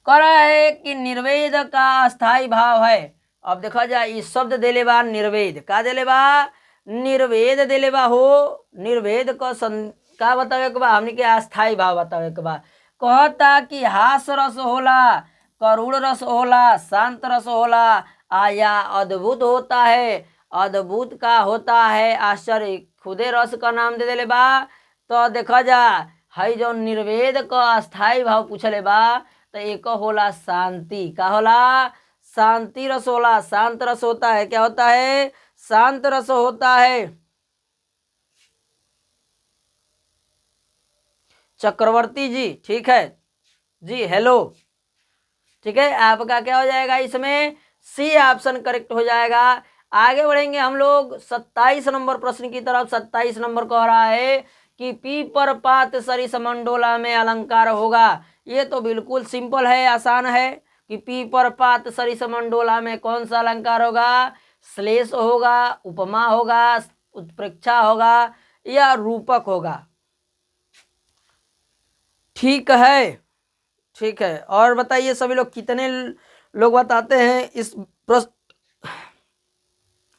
कह रहा है कि निर्वेद का अस्थाई भाव है। अब देखा जाए, इस शब्द देले बा निर्वेद का देले बा, निर्वेद देले बा हो, निर्वेद का का बतावे के बा, हमने के अस्थाई भाव बतावे के बा। कहता कि हास रस होला, करुण रस होला, शांत रस होला, आया अद्भुत होता है। अद्भुत का होता है आश्चर्य, खुदे रस का नाम दे देले बा। तो देखा जा, हई जो निर्वेद का अस्थाई भाव पूछले बा, तो एक होला शांति, का होला, शांति रस होला, शांत रस होता है, क्या होता है, शांत रस होता है। चक्रवर्ती जी, ठीक है जी, हेलो, ठीक है, आपका क्या हो जाएगा, इसमें सी ऑप्शन करेक्ट हो जाएगा। आगे बढ़ेंगे हम लोग 27 नंबर प्रश्न की तरफ। 27 नंबर कह रहा है कि पीपर पात सरिस मंडोला में अलंकार होगा। ये तो बिल्कुल सिंपल है, आसान है कि पीपर पात सरिस मंडोला में कौन सा अलंकार होगा, श्लेष होगा, उपमा होगा, उत्प्रेक्षा होगा, या रूपक होगा। ठीक है, ठीक है, और बताइए सभी लोग, कितने लोग बताते हैं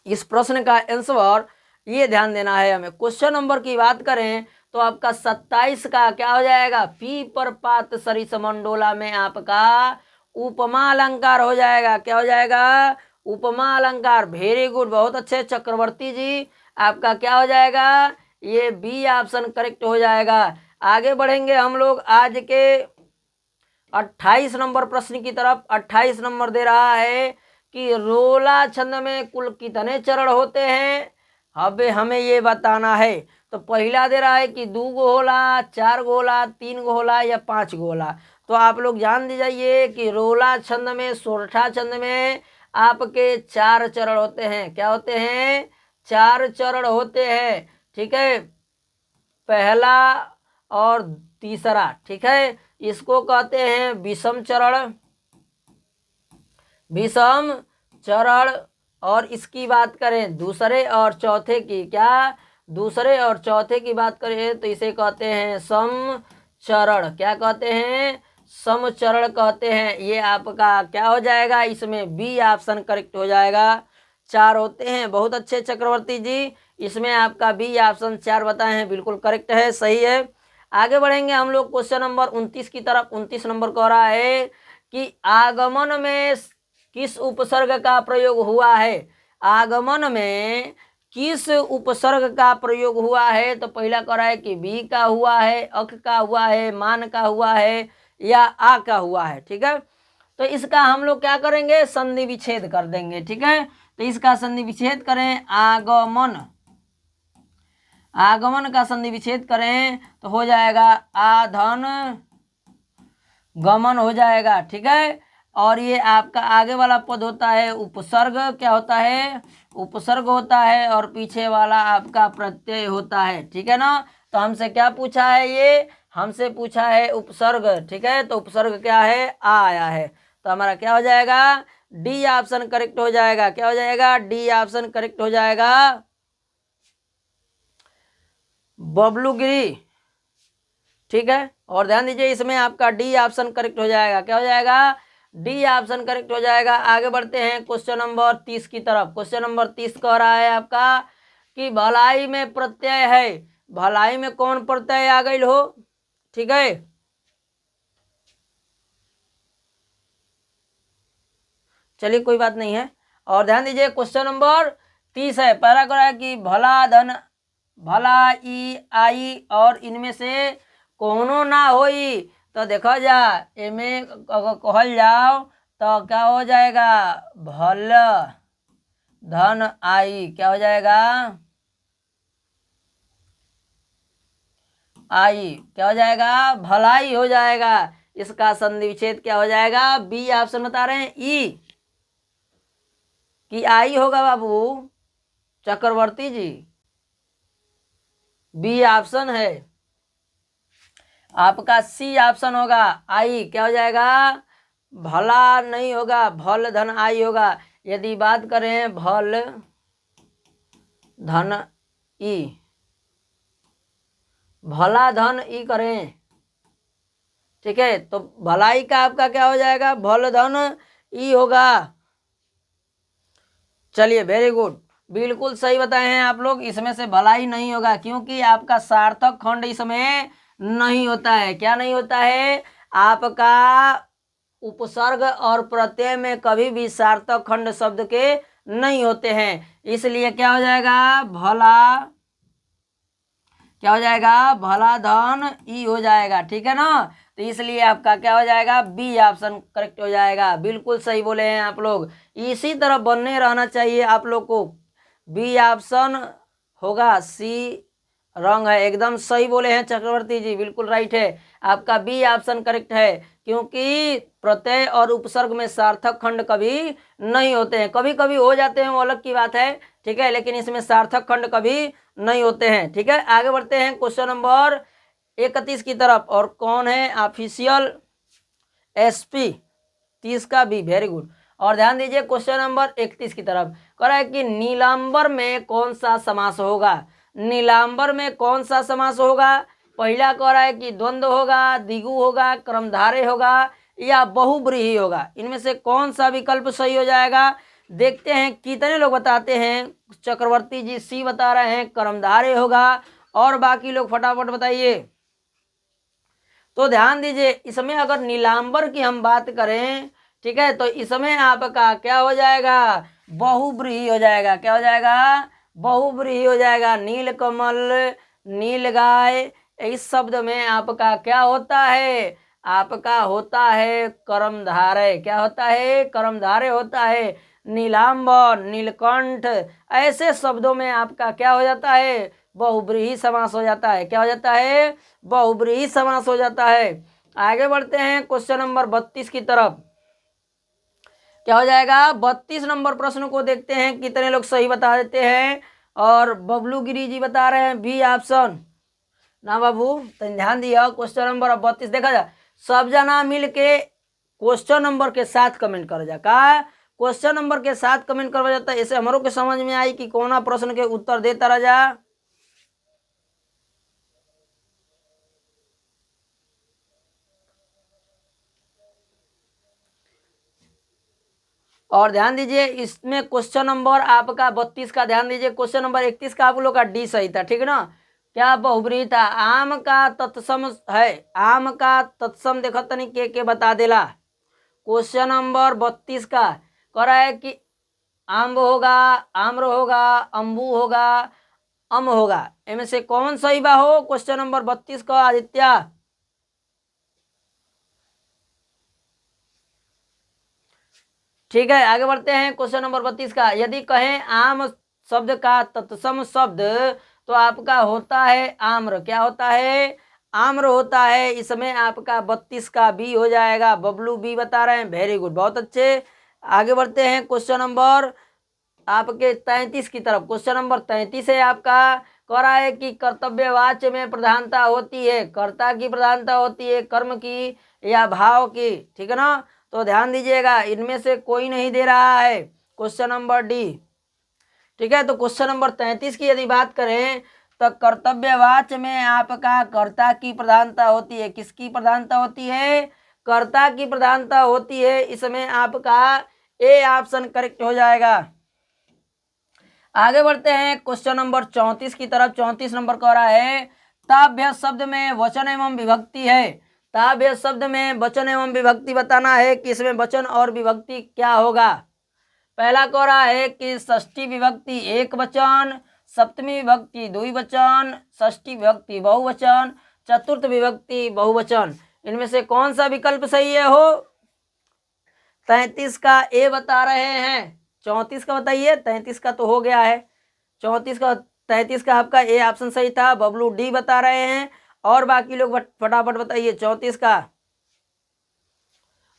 इस प्रश्न का आंसर। ये ध्यान देना है हमें। क्वेश्चन नंबर की बात करें तो आपका 27 का क्या हो जाएगा, पी पर पात सरिस मंडोला में आपका उपमा अलंकार हो जाएगा। क्या हो जाएगा, उपमा अलंकार। वेरी गुड, बहुत अच्छे चक्रवर्ती जी, आपका क्या हो जाएगा, ये बी ऑप्शन करेक्ट हो जाएगा। आगे बढ़ेंगे हम लोग आज के 28 नंबर प्रश्न की तरफ। 28 नंबर दे रहा है कि रोला छंद में कुल कितने चरण होते हैं। अब हमें ये बताना है। तो पहला दे रहा है कि 2 गो होला, 4 गो होला, 3 गो होला, या 5 गो होला। तो आप लोग जान दीजिए कि रोला छंद में, सोरठा छंद में आपके 4 चरण होते हैं। क्या होते हैं, 4 चरण होते हैं, ठीक है, पहला और तीसरा, ठीक है। इसको कहते हैं विषम चरण, विषम चरण। और इसकी बात करें दूसरे और चौथे की, क्या, दूसरे और चौथे की बात करें तो इसे कहते हैं सम चरण। क्या कहते हैं, सम चरण कहते हैं। ये आपका क्या हो जाएगा, इसमें बी ऑप्शन करेक्ट हो जाएगा। 4 होते हैं, बहुत अच्छे चक्रवर्ती जी, इसमें आपका बी ऑप्शन 4 बताए हैं, बिल्कुल करेक्ट है, सही है। आगे बढ़ेंगे हम लोग क्वेश्चन नंबर 29 की तरफ। 29 नंबर कह रहा है कि आगमन में किस उपसर्ग का प्रयोग हुआ है। आगमन में किस उपसर्ग का प्रयोग हुआ है। तो पहला कह रहा है कि बी का हुआ है, अख का हुआ है, मान का हुआ है, या आ का हुआ है, ठीक है। तो इसका हम लोग क्या करेंगे, संधि विच्छेद कर देंगे, ठीक है। तो इसका संधि विच्छेद करें, आगमन, आगमन का संधि विच्छेद करें तो हो जाएगा आधन गमन हो जाएगा, ठीक है। और ये आपका आगे वाला पद होता है उपसर्ग, क्या होता है, उपसर्ग होता है, और पीछे वाला आपका प्रत्यय होता है, ठीक है ना। तो हमसे क्या पूछा है, ये हमसे पूछा है उपसर्ग, ठीक है। तो उपसर्ग क्या है, आ आया है। तो हमारा क्या हो जाएगा, डी ऑप्शन करेक्ट हो जाएगा। क्या हो जाएगा, डी ऑप्शन करेक्ट हो जाएगा, बबलूगिरी, ठीक है। और ध्यान दीजिए, इसमें आपका डी ऑप्शन करेक्ट हो जाएगा। क्या हो जाएगा, डी ऑप्शन करेक्ट हो जाएगा। आगे बढ़ते हैं क्वेश्चन नंबर 30 की तरफ। क्वेश्चन नंबर 30 कह रहा है आपका कि भलाई में प्रत्यय है। भलाई में कौन प्रत्यय आ गई हो, ठीक है। चलिए कोई बात नहीं है। और ध्यान दीजिए, क्वेश्चन नंबर 30 है। पहला कह रहा है कि भला धन, भला ई आई, और इनमें से कोनो ना होई। तो देखो जा, इनमें कहल जाओ तो क्या हो जाएगा, भल धन आई, क्या हो जाएगा, आई क्या हो जाएगा, भलाई हो जाएगा। इसका संधि विच्छेद क्या हो जाएगा, बी ऑप्शन बता रहे हैं, ई कि आई होगा बाबू चक्रवर्ती जी, बी ऑप्शन है आपका, सी ऑप्शन होगा आई क्या हो जाएगा, भला नहीं होगा, भल धन आई होगा। यदि बात करें भल धन ई, भला धन ई करें, ठीक है, तो भलाई का आपका क्या हो जाएगा, भल धन ई होगा। चलिए वेरी गुड, बिल्कुल सही बताए हैं आप लोग। इसमें से भलाई नहीं होगा क्योंकि आपका सार्थक खंड इसमें नहीं होता है। क्या नहीं होता है, आपका उपसर्ग और प्रत्यय में कभी भी सार्थक खंड शब्द के नहीं होते हैं। इसलिए क्या हो जाएगा, भला क्या हो जाएगा, भला धन ई हो जाएगा, ठीक है ना। तो इसलिए आपका क्या हो जाएगा, बी ऑप्शन करेक्ट हो जाएगा। बिल्कुल सही बोले हैं आप लोग, इसी तरह बनने रहना चाहिए आप लोग को। बी ऑप्शन होगा, सी रॉन्ग है, एकदम सही बोले हैं चक्रवर्ती जी, बिल्कुल राइट है आपका, बी ऑप्शन करेक्ट है। क्योंकि प्रत्यय और उपसर्ग में सार्थक खंड कभी नहीं होते हैं, कभी कभी हो जाते हैं वो अलग की बात है, ठीक है, लेकिन इसमें सार्थक खंड कभी नहीं होते हैं। ठीक है, आगे बढ़ते हैं क्वेश्चन नंबर 31 की तरफ। और कौन है ऑफिशियल एसपी 30 का बी, वेरी गुड। और ध्यान दीजिए क्वेश्चन नंबर 31 की तरफ, कह रहा है कि नीलांबर में कौन सा समास होगा। नीलांबर में कौन सा समास होगा, पहला कह रहा है कि द्वंद्व होगा, द्विगु होगा, क्रमधारय होगा या बहुब्रीहि होगा। इनमें से कौन सा विकल्प सही हो जाएगा, देखते हैं कितने लोग बताते हैं। चक्रवर्ती जी सी बता रहे हैं क्रमधारय होगा, और बाकी लोग फटाफट बताइए। तो ध्यान दीजिए, इसमें अगर नीलांबर की हम बात करें, ठीक है, तो इसमें आपका क्या हो जाएगा, बहुब्रीहि हो जाएगा। क्या हो जाएगा, बहुब्रीहि हो जाएगा। नीलकमल, नीलगाय, इस शब्द में आपका क्या होता है, आपका होता है कर्मधारय। क्या होता है, कर्मधारय होता है। नीलांबर, नीलकंठ, ऐसे शब्दों में आपका क्या हो जाता है, बहुब्रीहि समास हो जाता है। क्या हो जाता है, बहुब्रीहि समास हो जाता है। आगे बढ़ते हैं क्वेश्चन नंबर 32 की तरफ। क्या हो जाएगा, 32 नंबर प्रश्न को देखते हैं कितने लोग सही बता देते हैं। और बबलू गिरी जी बता रहे हैं बी ऑप्शन ना बाबू, तो ध्यान दिया क्वेश्चन नंबर 32 देखा जाए, सब जना मिल के क्वेश्चन नंबर के साथ कमेंट कर जा, का क्वेश्चन नंबर के साथ कमेंट करवा जाता है, ऐसे हमारों के समझ में आई कि कौन प्रश्न के उत्तर देता रह जा। और ध्यान दीजिए इसमें क्वेश्चन नंबर आपका 32 का ध्यान दीजिए, क्वेश्चन नंबर 31 का आप लोग का डी सही था, ठीक है ना। क्या बहुब्रीहि था, आम का तत्सम है, आम का तत्सम देखो तनी के बता देला। क्वेश्चन नंबर 32 का कह रहा है कि आम्ब होगा, आम्र होगा, अम्बू होगा, अम होगा, इनमें से कौन सही बा हो, क्वेश्चन नंबर 32 का आदित्य। ठीक है, आगे बढ़ते हैं क्वेश्चन नंबर 32 का। यदि कहें आम शब्द का तत्सम शब्द, तो आपका होता है आम्र। क्या होता है, आम्र होता है। इसमें आपका 32 का बी हो जाएगा। बबलू बी बता रहे हैं, वेरी गुड, बहुत अच्छे। आगे बढ़ते हैं क्वेश्चन नंबर आपके 33 की तरफ। क्वेश्चन नंबर 33 है आपका, कह रहा है कि कर्तव्यवाच्य में प्रधानता होती है, कर्ता की प्रधानता होती है, कर्म की या भाव की, ठीक है ना। तो ध्यान दीजिएगा इनमें से कोई नहीं दे रहा है, क्वेश्चन नंबर डी, ठीक है। तो क्वेश्चन नंबर 33 की यदि बात करें, तो कर्तव्यवाच्य में आपका कर्ता की प्रधानता होती है। किसकी प्रधानता होती है, कर्ता की प्रधानता होती है। इसमें आपका ए ऑप्शन करेक्ट हो जाएगा। आगे बढ़ते हैं क्वेश्चन नंबर 34 की तरफ। 34 नंबर कह रहा है ताभ्य शब्द में वचन एवं विभक्ति है। ताभ्य शब्द में वचन एवं विभक्ति बताना है कि इसमें वचन और विभक्ति क्या होगा। पहला कह रहा है कि षष्ठी विभक्ति एक वचन, सप्तमी विभक्ति द्विवचन, षष्ठी विभक्ति बहुवचन, चतुर्थ विभक्ति बहुवचन। इनमें से कौन सा विकल्प सही है हो, 33 का ए बता रहे हैं। 34 का बताइए, 33 का तो हो गया है, 34 का 33 का आपका ए ऑप्शन सही था। बबलू डी बता रहे हैं। और बाकी लोग फटाफट बताइए 34 का।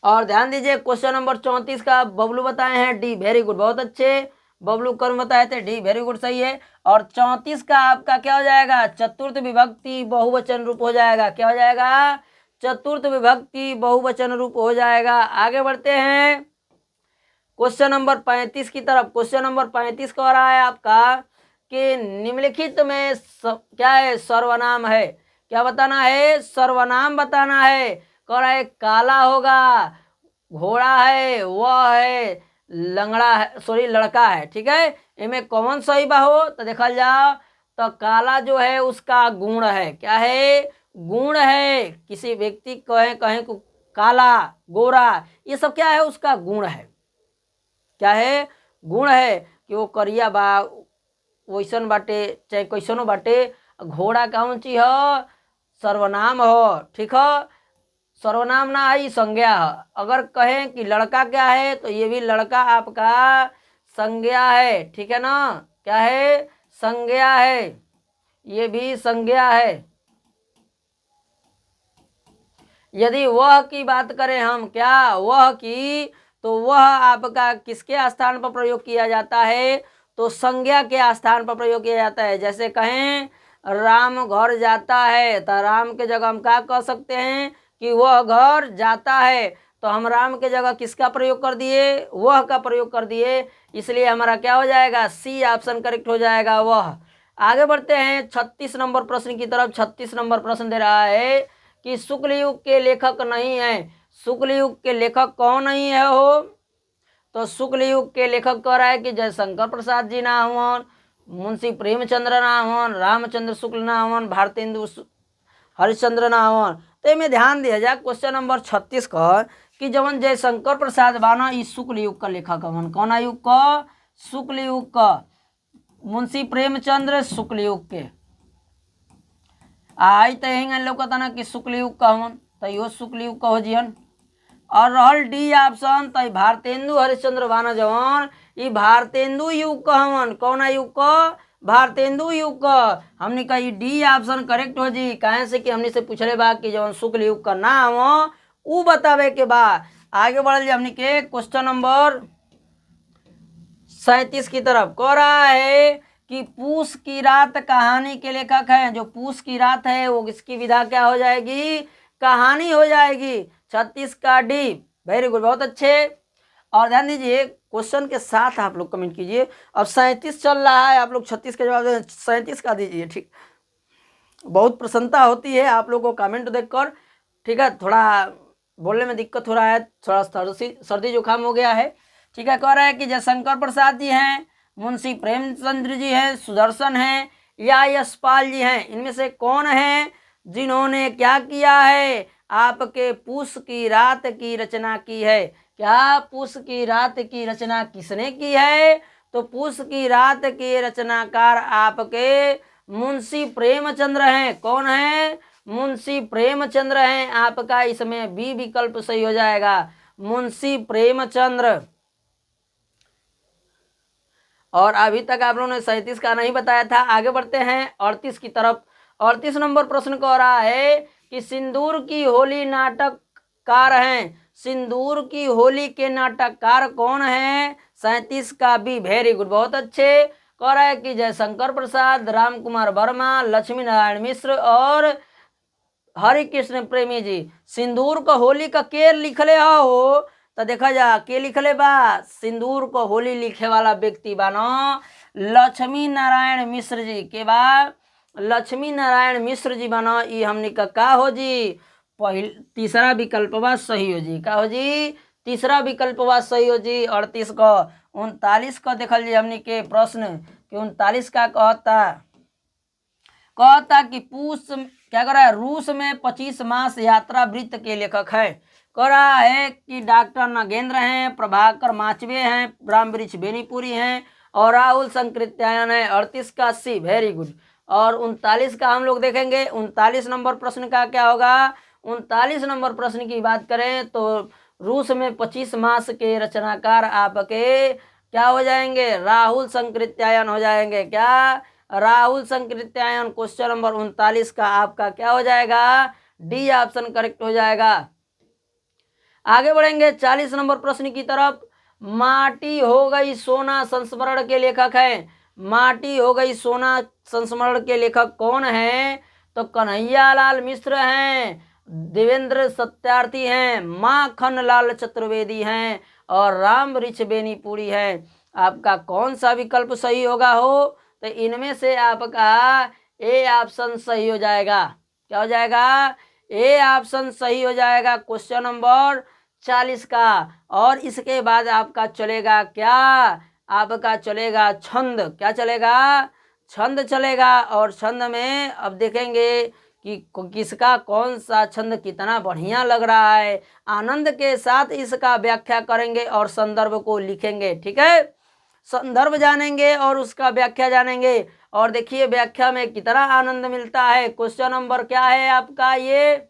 और ध्यान दीजिए क्वेश्चन नंबर 34 का बबलू बताए हैं डी, वेरी गुड, बहुत अच्छे। बबलू कर्म बताए थे डी, वेरी गुड, सही है। और 34 का आपका क्या हो जाएगा, चतुर्थ विभक्ति बहुवचन रूप हो जाएगा। क्या हो जाएगा, चतुर्थ विभक्ति बहुवचन रूप हो जाएगा। आगे बढ़ते हैं क्वेश्चन नंबर 35 की तरफ। क्वेश्चन नंबर 35 कह रहा है आपका कि निम्नलिखित में क्या है, सर्वनाम है। क्या बताना है, सर्वनाम बताना है। कह रहा है काला होगा, घोड़ा है, वह है, लंगड़ा है, सॉरी लड़का है। ठीक है, इनमें कौन सही बा हो तो देखा जाओ तो काला जो है उसका गुण है। क्या है, गुण है। किसी व्यक्ति कहें कहें को काला, गोरा, ये सब क्या है, उसका गुण है। क्या है, गुण है कि वो करिया बा, वैसन बाटे चाहे कैसनो बाटे। घोड़ा कौन चीज हो, सर्वनाम हो। ठीक है, सर्वनाम ना है, संज्ञा है। अगर कहें कि लड़का क्या है तो ये भी लड़का आपका संज्ञा है। ठीक है ना, क्या है, संज्ञा है, ये भी संज्ञा है। यदि वह की बात करें हम, क्या वह की, तो वह आपका किसके स्थान पर प्रयोग किया जाता है, तो संज्ञा के स्थान पर प्रयोग किया जाता है। जैसे कहें राम घर जाता है तो राम के जगह हम क्या कह सकते हैं कि वह घर जाता है, तो हम राम के जगह किसका प्रयोग कर दिए, वह का प्रयोग कर दिए। इसलिए हमारा क्या हो जाएगा, सी ऑप्शन करेक्ट हो जाएगा, वह। आगे बढ़ते हैं 36 नंबर प्रश्न की तरफ। 36 नंबर प्रश्न दे रहा है कि शुक्ल युग के लेखक नहीं है। शुक्ल युग के लेखक कौन नहीं है हो, तो शुक्ल युग के लेखक कह रहा है कि जयशंकर प्रसाद जी ना हुवन, मुंशी प्रेमचंद्र ना हुवन, रामचंद्र शुक्ल ना हुवन, भारतेंदु हरिश्चंद्र ना हुवन। तो इनमें ध्यान दिया जाए क्वेश्चन नंबर 36 का कि जवन जयशंकर प्रसाद बाना इस शुक्ल युग का लेखक हवन। कौन युग का, शुक्ल युग का। मुंशी प्रेमचंद्र शुक्ल युग के। आई तो यही लोग कहता ना कि शुक्ल युग का हवन, तो यो शुक्ल युग का हो जियन। और रहल डी ऑप्शन, तो भारतेंदु हरिश्चंद्र बाना जवन ये भारतेंदु युग का हवन। कौन युग का, भारतेंदु युग का। हमने कहा ये डी ऑप्शन करेक्ट हो जी, कहे से कि हमने से पूछले बा कि जवन शुक्ल युग का नाम उ बतावे के बाद। आगे बढ़ जाए हमने के क्वेश्चन नंबर 37 की तरफ। कह रहा है कि पूस की रात कहानी के लेखक हैं। जो पूस की रात है वो किसकी विधा क्या हो जाएगी, कहानी हो जाएगी। 36 का डी, वेरी गुड, बहुत अच्छे। और ध्यान दीजिए क्वेश्चन के साथ आप लोग कमेंट कीजिए। अब 37 चल रहा है, आप लोग 36 का जवाब दें, 37 का दीजिए। ठीक, बहुत प्रसन्नता होती है आप लोगों को कमेंट देखकर। ठीक है, थोड़ा बोलने में दिक्कत हो रहा है, थोड़ा सर्दी जुकाम हो गया है। ठीक है, कह रहा है कि जयशंकर प्रसाद जी हैं, मुंशी प्रेमचंद्र जी हैं, सुदर्शन हैं या यशपाल जी हैं। इनमें से कौन है जिन्होंने क्या किया है, आपके पूस की रात की रचना की है। क्या पूस की रात की रचना किसने की है, तो पूस की रात के रचनाकार आपके मुंशी प्रेमचंद्र हैं। कौन है, मुंशी प्रेमचंद्र हैं आपका। इसमें बी विकल्प सही हो जाएगा, मुंशी प्रेमचंद्र। और अभी तक आप लोगों ने 37 का नहीं बताया था। आगे बढ़ते हैं 38 की तरफ। 38 नंबर प्रश्न कह रहा है कि सिंदूर की होली नाटककार हैं। सिंदूर की होली के नाटककार कौन हैं, 37 का बी, वेरी गुड, बहुत अच्छे। कह रहा है कि जयशंकर प्रसाद, राम कुमार वर्मा, लक्ष्मी नारायण मिश्र और हरि कृष्ण प्रेमी जी। सिंदूर को होली का के लिखले हो, तो देखा जा के लिखले बा, सिंदूर को होली लिखे वाला व्यक्ति बानो लक्ष्मी नारायण मिश्र जी के बा, लक्ष्मी नारायण मिश्र जी बानो। ये हमने का हो जी, तीसरा विकल्पवा सही हो जी। का हो जी, तीसरा विकल्पवा सही हो जी। 38 को 39 को देखल जी हमने के प्रश्न कि 39 का कहता कि पूस क्या कर रहा है, रूस में 25 मास यात्रा वृत्त के लेखक है। कह रहा है कि डॉक्टर नागेंद्र हैं, प्रभाकर माचवे हैं, रामवृक्ष बेनीपुरी हैं और राहुल संकृत्यायन है। 38 का सी, वेरी गुड। और 39 का हम लोग देखेंगे। 39 नंबर प्रश्न का क्या होगा, 39 नंबर प्रश्न की बात करें तो रूस में 25 मास के रचनाकार आपके क्या हो जाएंगे, राहुल संकृत्यायन हो जाएंगे। क्या, राहुल संकृत्यायन। क्वेश्चन नंबर 39 का आपका क्या हो जाएगा, डी ऑप्शन करेक्ट हो जाएगा। आगे बढ़ेंगे 40 नंबर प्रश्न की तरफ। माटी हो गई सोना संस्मरण के लेखक है। माटी हो गई सोना संस्मरण के लेखक कौन है, तो कन्हैयालाल मिश्र हैं, देवेंद्र सत्यार्थी हैं, माखन लाल चतुर्वेदी हैं और राम वृक्ष बेनीपुरी हैं। आपका कौन सा विकल्प सही होगा हो, तो इनमें से आपका ए ऑप्शन सही हो जाएगा। क्या हो जाएगा, ए ऑप्शन सही हो जाएगा क्वेश्चन नंबर 40 का। और इसके बाद आपका चलेगा क्या, आपका चलेगा छंद। क्या चलेगा, छंद चलेगा। और छंद में अब देखेंगे कि किसका कौन सा छंद कितना बढ़िया लग रहा है। आनंद के साथ इसका व्याख्या करेंगे और संदर्भ को लिखेंगे। ठीक है, संदर्भ जानेंगे और उसका व्याख्या जानेंगे। और देखिए व्याख्या में कितना आनंद मिलता है। क्वेश्चन नंबर क्या है आपका, ये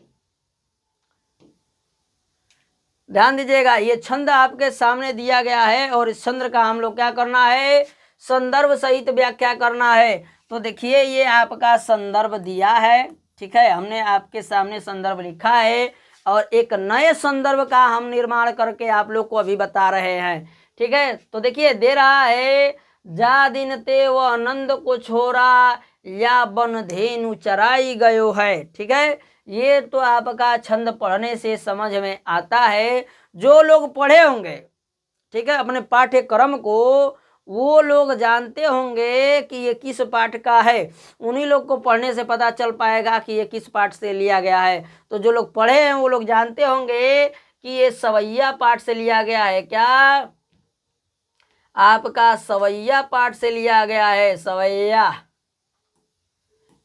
ध्यान दीजिएगा। ये छंद आपके सामने दिया गया है और इस छंद का हम लोग क्या करना है, संदर्भ सहित व्याख्या करना है। तो देखिए ये आपका संदर्भ दिया है। ठीक है, हमने आपके सामने संदर्भ लिखा है और एक नए संदर्भ का हम निर्माण करके आप लोग को अभी बता रहे हैं। ठीक है, तो देखिए दे रहा है, जा दिन ते वो आनंद को छोड़ा या बन धेनु चराई गयो है। ठीक है, ये तो आपका छंद पढ़ने से समझ में आता है। जो लोग पढ़े होंगे, ठीक है, अपने पाठ्यक्रम को, वो लोग जानते होंगे कि ये किस पाठ का है। उन्हीं लोग को पढ़ने से पता चल पाएगा कि ये किस पाठ से लिया गया है। तो जो लोग पढ़े हैं वो लोग जानते होंगे कि ये सवैया पाठ से लिया गया है। क्या आपका सवैया पाठ से लिया गया है, सवैया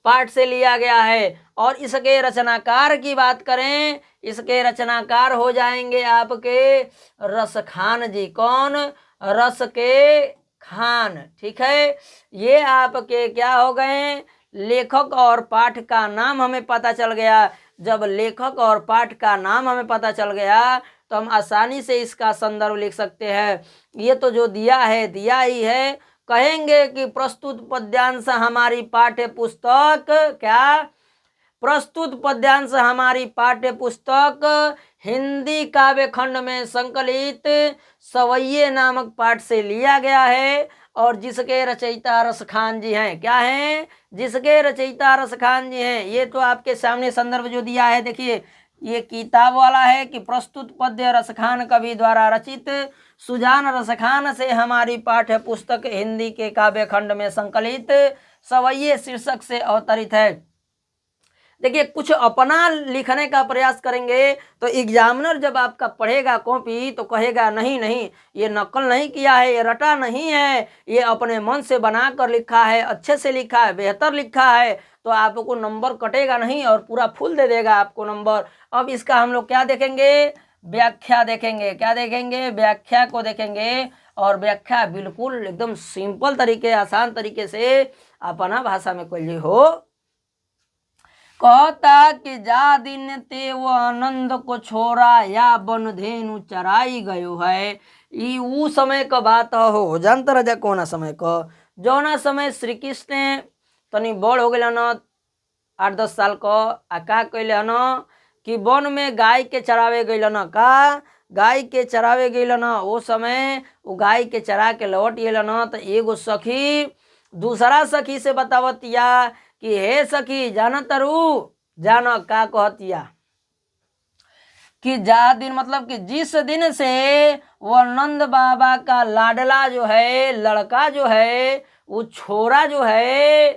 पाठ से लिया गया है। और इसके रचनाकार की बात करें, इसके रचनाकार हो जाएंगे आपके रसखान जी। कौन, रस के खान। ठीक है, ये आपके क्या हो गए, लेखक और पाठ का नाम हमें पता चल गया। जब लेखक और पाठ का नाम हमें पता चल गया तो हम आसानी से इसका संदर्भ लिख सकते हैं। ये तो जो दिया है दिया ही है। कहेंगे कि प्रस्तुत पद्यांश हमारी पाठ्य पुस्तक, क्या प्रस्तुत पद्यांश हमारी पाठ्य पुस्तक हिंदी काव्य खंड में संकलित सवैये नामक पाठ से लिया गया है और जिसके रचयिता रसखान जी हैं। क्या हैं, जिसके रचयिता रसखान जी हैं। ये तो आपके सामने संदर्भ जो दिया है, देखिए ये किताब वाला है कि प्रस्तुत पद्य रसखान कवि द्वारा रचित सुजान रसखान से हमारी पाठ्य पुस्तक हिंदी के काव्य खंड में संकलित सवैये शीर्षक से अवतरित है। देखिए कुछ अपना लिखने का प्रयास करेंगे तो एग्जामिनर जब आपका पढ़ेगा कॉपी तो कहेगा नहीं नहीं, ये नकल नहीं किया है, ये रटा नहीं है, ये अपने मन से बना कर लिखा है, अच्छे से लिखा है, बेहतर लिखा है। तो आपको नंबर कटेगा नहीं और पूरा फुल दे देगा आपको नंबर। अब इसका हम लोग क्या देखेंगे, व्याख्या देखेंगे। क्या देखेंगे, व्याख्या को देखेंगे। और व्याख्या बिल्कुल एकदम सिंपल तरीके, आसान तरीके से अपना भाषा में कोई हो। कहता कि जा दिन ते वो आनंद को छोड़ा या बन धेनु चराई गयो है। ई ऊ समय का बात हो, जानता राजा कोना समय का, जौना समय श्री कृष्ण तनी बड़ हो गए न 8-10 साल का। आ का कैले न कि वन में गाय के चरावे गए न, का गाय के चरावे गए न। वो समय वो गाय के चरा के लौट गए न तो एगो सखी दूसरा सखी से बतावतिया कि हे सखी जाना तरु, जाना का कहतिया कि जा दिन मतलब कि जिस दिन से वो नंद बाबा का लाडला जो है, लड़का जो है, वो छोरा जो है,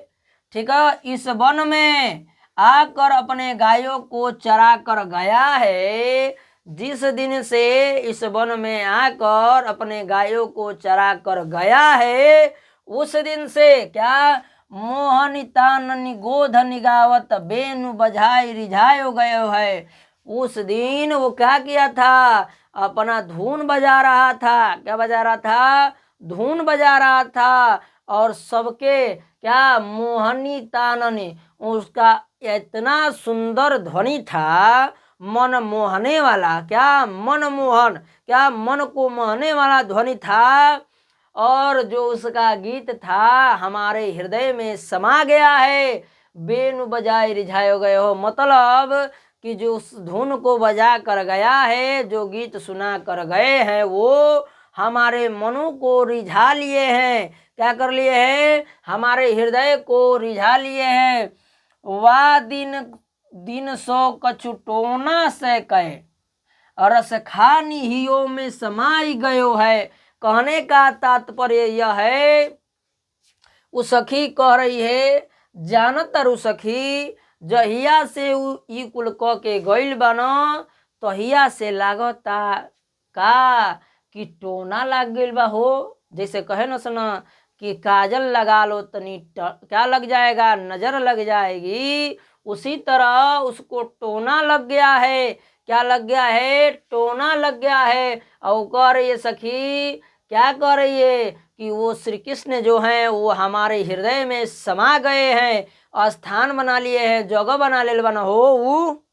ठीक है, इस वन में आकर अपने गायों को चरा कर गया है। जिस दिन से इस वन में आकर अपने गायों को चरा कर गया है, उस दिन से क्या मोहनितान गोध निगावत बेनु बजाई रिझायो गयो है। उस दिन वो क्या किया था, अपना धुन बजा रहा था। क्या बजा रहा था, धुन बजा रहा था। और सबके क्या मोहनी ताननी, उसका इतना सुंदर ध्वनि था, मन मोहने वाला, क्या मन मोहन, क्या मन को मोहने वाला ध्वनि था। और जो उसका गीत था हमारे हृदय में समा गया है। बेनु बजाए रिझाए गए हो, मतलब कि जो उस धुन को बजा कर गया है, जो गीत सुना कर गए हैं, वो हमारे मनों को रिझा लिए हैं। क्या कर लिए हैं? हमारे हृदय को रिझा लिए हैं। वाह दिन दिन सो कछु टोना से कहे, रस खानी हियो में समाई गयो है। कहने का तात्पर्य यह है, उ सखी कह रही है, जानत रु सखी जहिया से ई कुल क के गइल बना, तहिया से लागता का कि टोना लाग गइल बा हो। जैसे कहे न सुना कि काजल लगा लो तनी क्या लग जाएगा, नजर लग जाएगी, उसी तरह उसको टोना लग गया है। क्या लग गया है? टोना लग गया है। और कह रही है सखी, क्या कह रही है कि वो श्री कृष्ण जो हैं वो हमारे हृदय में समा गए हैं, स्थान बना लिए हैं, जगह बना ले बना हो। वो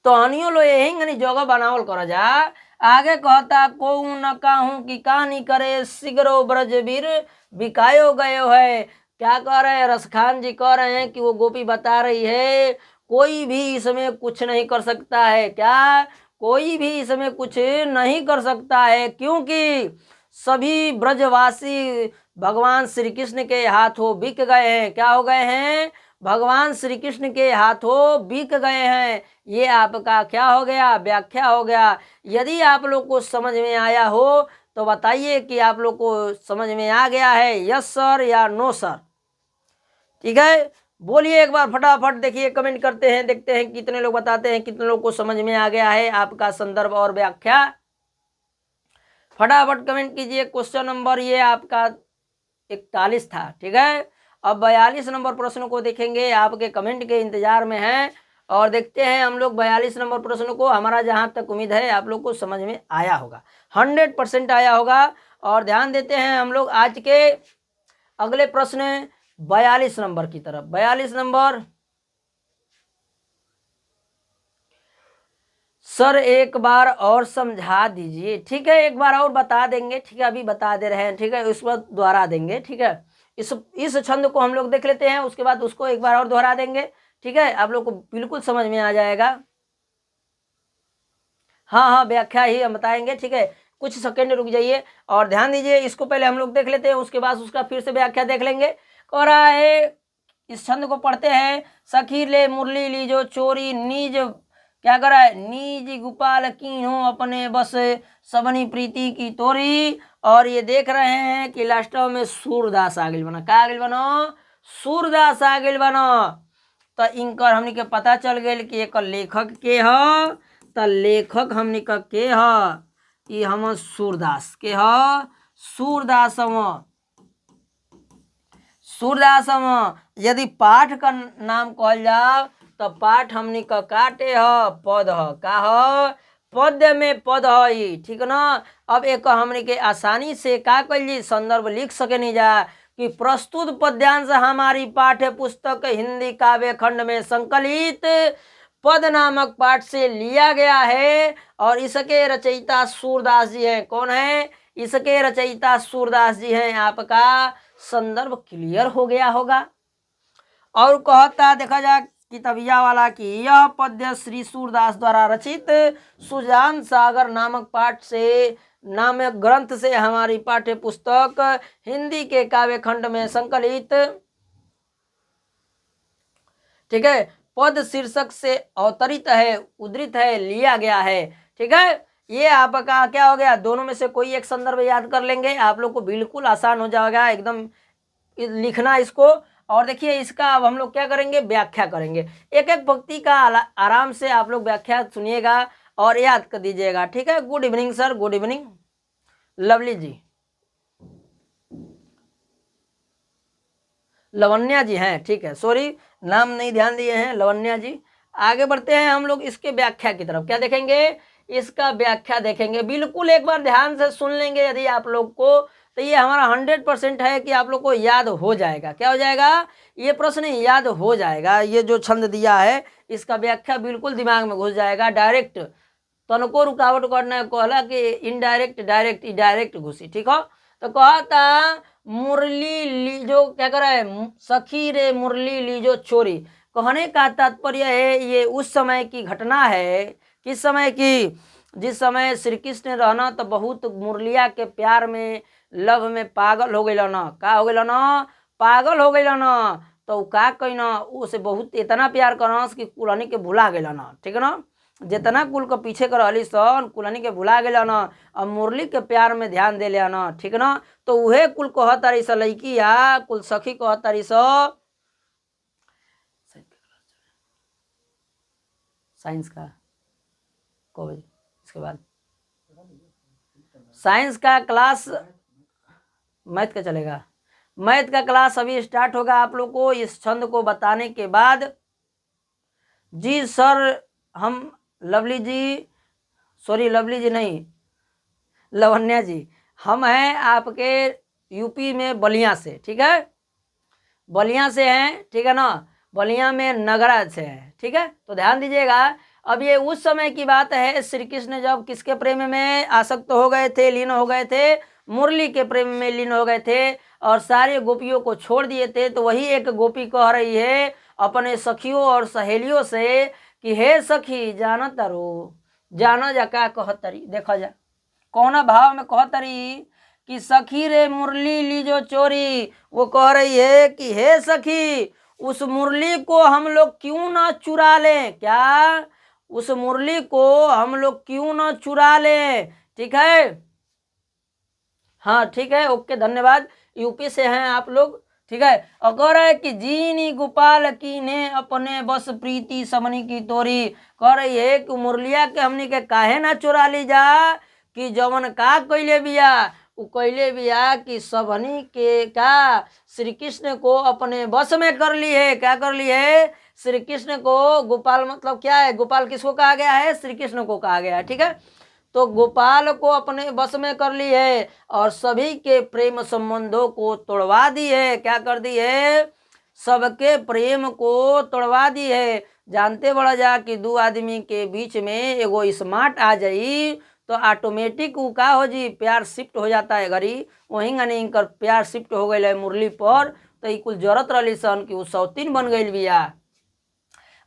तो हनियो लो यही जगह बनावल कर जा। आगे कहता, को न कहूँ कि कहानी करे, सिगरो ब्रजवीर बिकायो गयो है। क्या कह रहे हैं? रसखान जी कह रहे हैं कि वो गोपी बता रही है, कोई भी इसमें कुछ नहीं कर सकता है। क्या? कोई भी इसमें कुछ नहीं कर सकता है, क्योंकि सभी ब्रजवासी भगवान श्री कृष्ण के हाथों बिक गए हैं। क्या हो गए हैं? भगवान श्री कृष्ण के हाथों बिक गए हैं। ये आपका क्या हो गया? व्याख्या हो गया। यदि आप लोग को समझ में आया हो तो बताइए कि आप लोग को समझ में आ गया है, यस सर या नो सर। ठीक है, बोलिए एक बार फटाफट, देखिए कमेंट करते हैं, देखते हैं कितने लोग बताते हैं, कितने लोग को समझ में आ गया है आपका संदर्भ और व्याख्या। फटाफट कमेंट कीजिए। क्वेश्चन नंबर ये आपका 41 था। ठीक है, अब 42 नंबर प्रश्न को देखेंगे, आपके कमेंट के इंतजार में हैं और देखते हैं हम लोग 42 नंबर प्रश्न को। हमारा जहां तक उम्मीद है आप लोग को समझ में आया होगा, 100% आया होगा। और ध्यान देते हैं हम लोग आज के अगले प्रश्न 42 नंबर की तरफ। 42 नंबर, सर एक बार और समझा दीजिए। ठीक है, एक बार और बता देंगे। ठीक है, अभी बता दे रहे हैं। ठीक है, उस पर दोहरा देंगे। ठीक है, इस छंद को हम लोग देख लेते हैं, उसके बाद उसको एक बार और दोहरा देंगे। ठीक है, आप लोग को बिल्कुल समझ में आ जाएगा। हाँ हाँ, व्याख्या ही हम बताएंगे। ठीक है, कुछ सेकंड रुक जाइए और ध्यान दीजिए। इसको पहले हम लोग देख लेते हैं, उसके बाद उसका फिर से व्याख्या देख लेंगे। कह रहा है, इस छंद को पढ़ते हैं। सखी ले मुरली लीजो चोरी, नीज क्या कर रहा है? नीज गोपाल कीन्हो अपने बस, सबनी प्रीति की तोरी। और ये देख रहे हैं कि लास्ट में सूरदास आ गई बना। क्या आ गई बनो? सूरदास आ गई बनो। तो इनकर हमने के पता चल गए कि एक लेखक के ह, तो लेखक हमने के ह, ये हम सूरदास के ह। सूरदास यदि पाठ का नाम कहल जाओ तो पाठ हमनी का काटे ह, पद ह। का ह? पद्य में पद है। ठीक ना। अब एक हमनी के आसानी से का कल जी संदर्भ लिख सके नहीं जा कि प्रस्तुत पद्यांश हमारी पाठ्य पुस्तक हिंदी काव्य खंड में संकलित पद नामक पाठ से लिया गया है और इसके रचयिता सूरदास जी हैं। कौन है? इसके रचयिता सूरदास जी हैं। आपका संदर्भ क्लियर हो गया होगा। और कहता देखा जा किताबिया वाला कि यह पद्य श्री सूरदास द्वारा रचित सुजान सागर नामक पाठ से नामक ग्रंथ से हमारी पाठ्य पुस्तक हिंदी के काव्य खंड में संकलित, ठीक है, पद शीर्षक से अवतरित है, उद्धृत है, लिया गया है। ठीक है, ये आपका क्या हो गया? दोनों में से कोई एक संदर्भ याद कर लेंगे, आप लोग को बिल्कुल आसान हो जाएगा एकदम लिखना इसको। और देखिए इसका अब हम लोग क्या करेंगे? व्याख्या करेंगे। एक एक पंक्ति का आराम से आप लोग व्याख्या सुनिएगा और याद कर दीजिएगा। ठीक है, good evening sir, good evening Lovely ji, Lavanya ji हैं। ठीक है, सॉरी नाम नहीं ध्यान दिए हैं, लवन्या जी। आगे बढ़ते हैं हम लोग इसके व्याख्या की तरफ। क्या देखेंगे? इसका व्याख्या देखेंगे। बिल्कुल एक बार ध्यान से सुन लेंगे यदि आप लोग को, तो ये हमारा 100% है कि आप लोग को याद हो जाएगा। क्या हो जाएगा? ये प्रश्न याद हो जाएगा। ये जो छंद दिया है इसका व्याख्या बिल्कुल दिमाग में घुस जाएगा डायरेक्ट। तनको रुकावट करना कहला कि इनडायरेक्ट डायरेक्ट डायरेक्ट घुसी। ठीक हो, तो कहा था मुरली लीजो, क्या कर रहा है, सखी रे मुरली लीजो चोरी। कहने का तात्पर्य है ये उस समय की घटना है। किस समय की? जिस समय श्री कृष्ण रहना तो बहुत मुरलिया के प्यार में, लव में पागल हो गई ना। का हो गई ना? पागल हो गई ना। तो का कही ना, उसे बहुत इतना प्यार करस कि कुलनी के भुला गई ना। ठीक है ना? जितना कुल के पीछे कर रही सन, कुलनी के भुला गए ना, अब मुरली के प्यार में ध्यान दे लिया ना। ठीक ना? तो उहे कुल कहतारी स लड़की या कुल सखी कहतारी स साइंस का को बजे इसके बाद साइंस का क्लास, मैथ का चलेगा। मैथ का क्लास अभी स्टार्ट होगा आप लोग को इस छंद को बताने के बाद। जी सर, हम लवली जी, सॉरी लवली जी नहीं, लवन्या जी, हम हैं आपके यूपी में बलिया से। ठीक है? बलिया से हैं। ठीक है ना? बलिया में नगरा से है। ठीक है? तो ध्यान दीजिएगा। अब ये उस समय की बात है, श्री कृष्ण जब किसके प्रेम में आसक्त हो गए थे, लीन हो गए थे? मुरली के प्रेम में लीन हो गए थे और सारे गोपियों को छोड़ दिए थे। तो वही एक गोपी कह रही है अपने सखियों और सहेलियों से कि हे सखी जाना तारो, जाना जा का कहतरी। देखा जा कौना भाव में कहतरी कि सखी रे मुरली लीजो चोरी। वो कह रही है कि हे सखी, उस मुरली को हम लोग क्यों ना चुरा लें? क्या? उस मुरली को हम लोग क्यों ना चुरा लें? ठीक है? हाँ ठीक है, ओके, धन्यवाद। यूपी से हैं आप लोग। ठीक है? और कह रहा है कि जीनी गोपाल की ने अपने बस प्रीति समनी की तोरी। कह रही है कि मुरलिया के हमनी के काहे ना चुरा ली जा, कि जवन का कैले बिया उ कैले बिया कि सबनी के का श्री कृष्ण को अपने बस में कर ली है। क्या कर ली है? श्री कृष्ण को। गोपाल मतलब क्या है? गोपाल किसको कहा गया है? श्री कृष्ण को कहा गया है। ठीक है? तो गोपाल को अपने बस में कर ली है और सभी के प्रेम संबंधों को तोड़वा दी है। क्या कर दी है? सबके प्रेम को तोड़वा दी है। जानते बड़ा जा कि दो आदमी के बीच में एगो स्मार्ट आ जाई तो ऑटोमेटिक वो का हो जी, प्यार शिफ्ट हो जाता है घरी। वहीं नहीं कर प्यार शिफ्ट हो गई है मुरली पर। तो ये कुल जरूरत रही सन कि वो सौतीन बन गई बिया।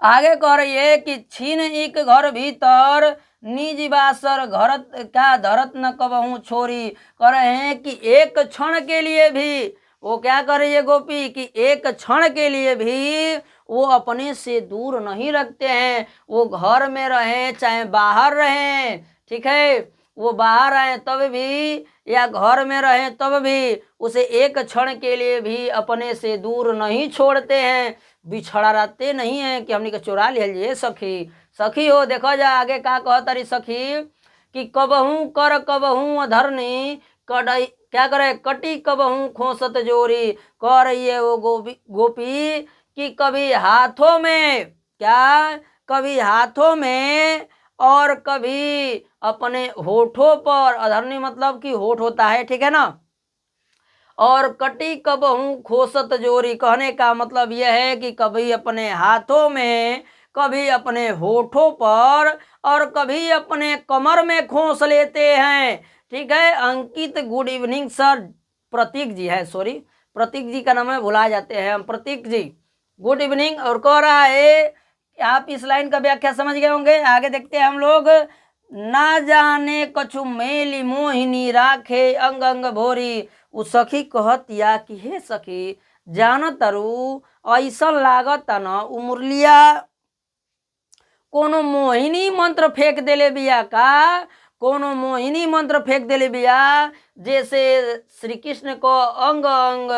आगे कह रही है कि छीन एक घर भीतर निज बासर घरत क्या धरत न कबहू छोरी। कह रहे हैं कि एक क्षण के लिए भी वो क्या कर रही है गोपी, कि एक क्षण के लिए भी वो अपने से दूर नहीं रखते हैं। वो घर में रहे चाहे बाहर रहें। ठीक है? वो बाहर आए तब भी या घर में रहे तब भी उसे एक क्षण के लिए भी अपने से दूर नहीं छोड़ते हैं, बिछड़ा रहते नहीं है कि हमने के चुरा लिया सखी। सखी हो देखो जा आगे का कहतरी सखी कि कबहू कर कबहू धरनी कड़ई, क्या करे, कटी कबहू खोसत जोरी। कह रही है वो गोपी कि कभी हाथों में, क्या, कभी हाथों में और कभी अपने होठों पर। अधरनी मतलब कि होठ होता है। ठीक है ना? और कटी कबहू खोसत जोरी, कहने का मतलब यह है कि कभी अपने हाथों में, कभी अपने होठों पर और कभी अपने कमर में खोस लेते हैं। ठीक है? अंकित गुड इवनिंग सर। प्रतीक जी है, सॉरी प्रतीक जी का नाम है, भुला जाते हैं हम। प्रतीक जी गुड इवनिंग। और कह रहा है आप इस लाइन का व्याख्या समझ गए होंगे। आगे देखते हैं हम लोग। ना जाने कछु मेली मोहिनी राखे अंग अंग भोरी। उ सखी कहतिया कि हे सखी जान तरु ऐसा लागत न उ मुरलिया कोनो मोहिनी मंत्र फेंक देले बिया। का? कोनो मोहिनी मंत्र फेंक देले बिया, जैसे श्री कृष्ण को अंग अंग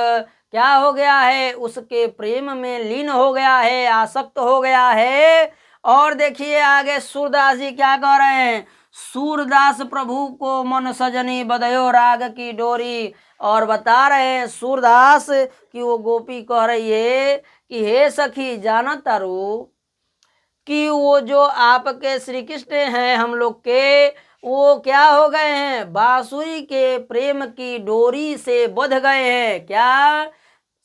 क्या हो गया है, उसके प्रेम में लीन हो गया है, आसक्त हो गया है। और देखिए आगे सूरदास जी क्या कह रहे हैं। सूरदास प्रभु को मन सजनी बदयो राग की डोरी। और बता रहे हैं सूरदास कि वो गोपी कह रही है कि हे सखी जाना तारू कि वो जो आपके श्री कृष्ण हैं हम लोग के, वो क्या हो गए हैं, बांसुरी के प्रेम की डोरी से बंध गए हैं। क्या?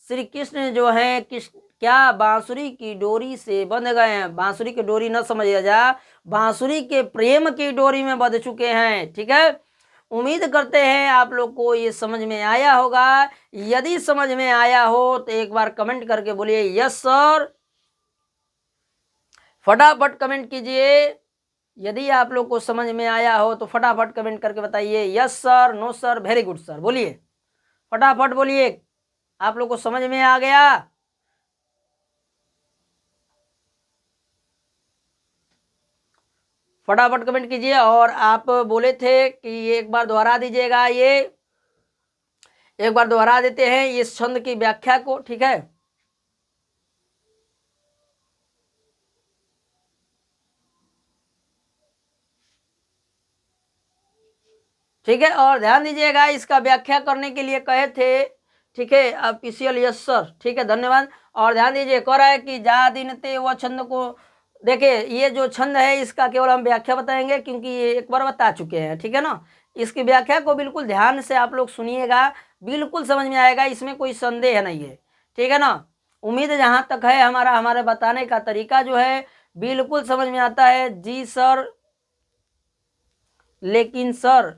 श्री कृष्ण जो है क्या बांसुरी की डोरी से बंध गए हैं। बांसुरी की डोरी न समझिया जा, बांसुरी के प्रेम की डोरी में बंध चुके हैं। ठीक है? उम्मीद करते हैं आप लोग को ये समझ में आया होगा। यदि समझ में आया हो तो एक बार कमेंट करके बोलिए यस सर, फटाफट कमेंट कीजिए। यदि आप लोग को समझ में आया हो तो फटाफट कमेंट करके बताइए yes sir, no sir, very good sir. बोलिए, फटाफट बोलिए, आप लोग को समझ में आ गया? फटाफट कमेंट कीजिए। और आप बोले थे कि ये एक बार दोहरा दीजिएगा, ये एक बार दोहरा देते हैं इस छंद की व्याख्या को, ठीक है? ठीक है, और ध्यान दीजिएगा, इसका व्याख्या करने के लिए कहे थे, ठीक है, ऑफिशियल यस सर, ठीक है, धन्यवाद। और ध्यान दीजिए, कह रहा है कि जा दिन ते वह छंद को, देखिए ये जो छंद है इसका केवल हम व्याख्या बताएंगे क्योंकि ये एक बार बता चुके हैं, ठीक है ना। इसकी व्याख्या को बिल्कुल ध्यान से आप लोग सुनिएगा, बिल्कुल समझ में आएगा, इसमें कोई संदेह नहीं है, ठीक है ना। उम्मीद जहाँ तक है हमारे बताने का तरीका जो है बिल्कुल समझ में आता है। जी सर, लेकिन सर,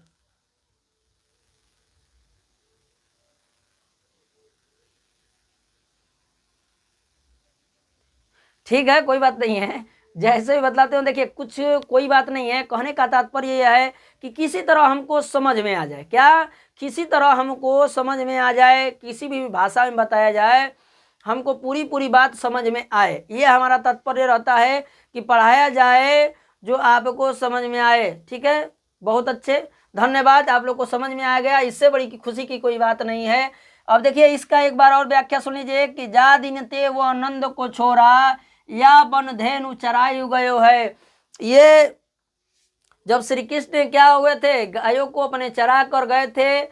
ठीक है, कोई बात नहीं है, जैसे भी बतलाते हो। देखिए कुछ कोई बात नहीं है, कहने का तात्पर्य यह है कि किसी तरह हमको समझ में आ जाए, क्या, किसी तरह हमको समझ में आ जाए, किसी भी भाषा में बताया जाए, हमको पूरी बात समझ में आए, ये हमारा तात्पर्य रहता है कि पढ़ाया जाए जो आपको समझ में आए, ठीक है। बहुत अच्छे, धन्यवाद, आप लोग को समझ में आ गया, इससे बड़ी खुशी की कोई बात नहीं है। अब देखिए इसका एक बार और व्याख्या सुन लीजिए कि जा दिन ते वो आनंद को छोड़ा या बन धेनु चरायु गयो है। ये जब श्री कृष्ण क्या हुए थे, गायों को अपने चरा कर गए थे,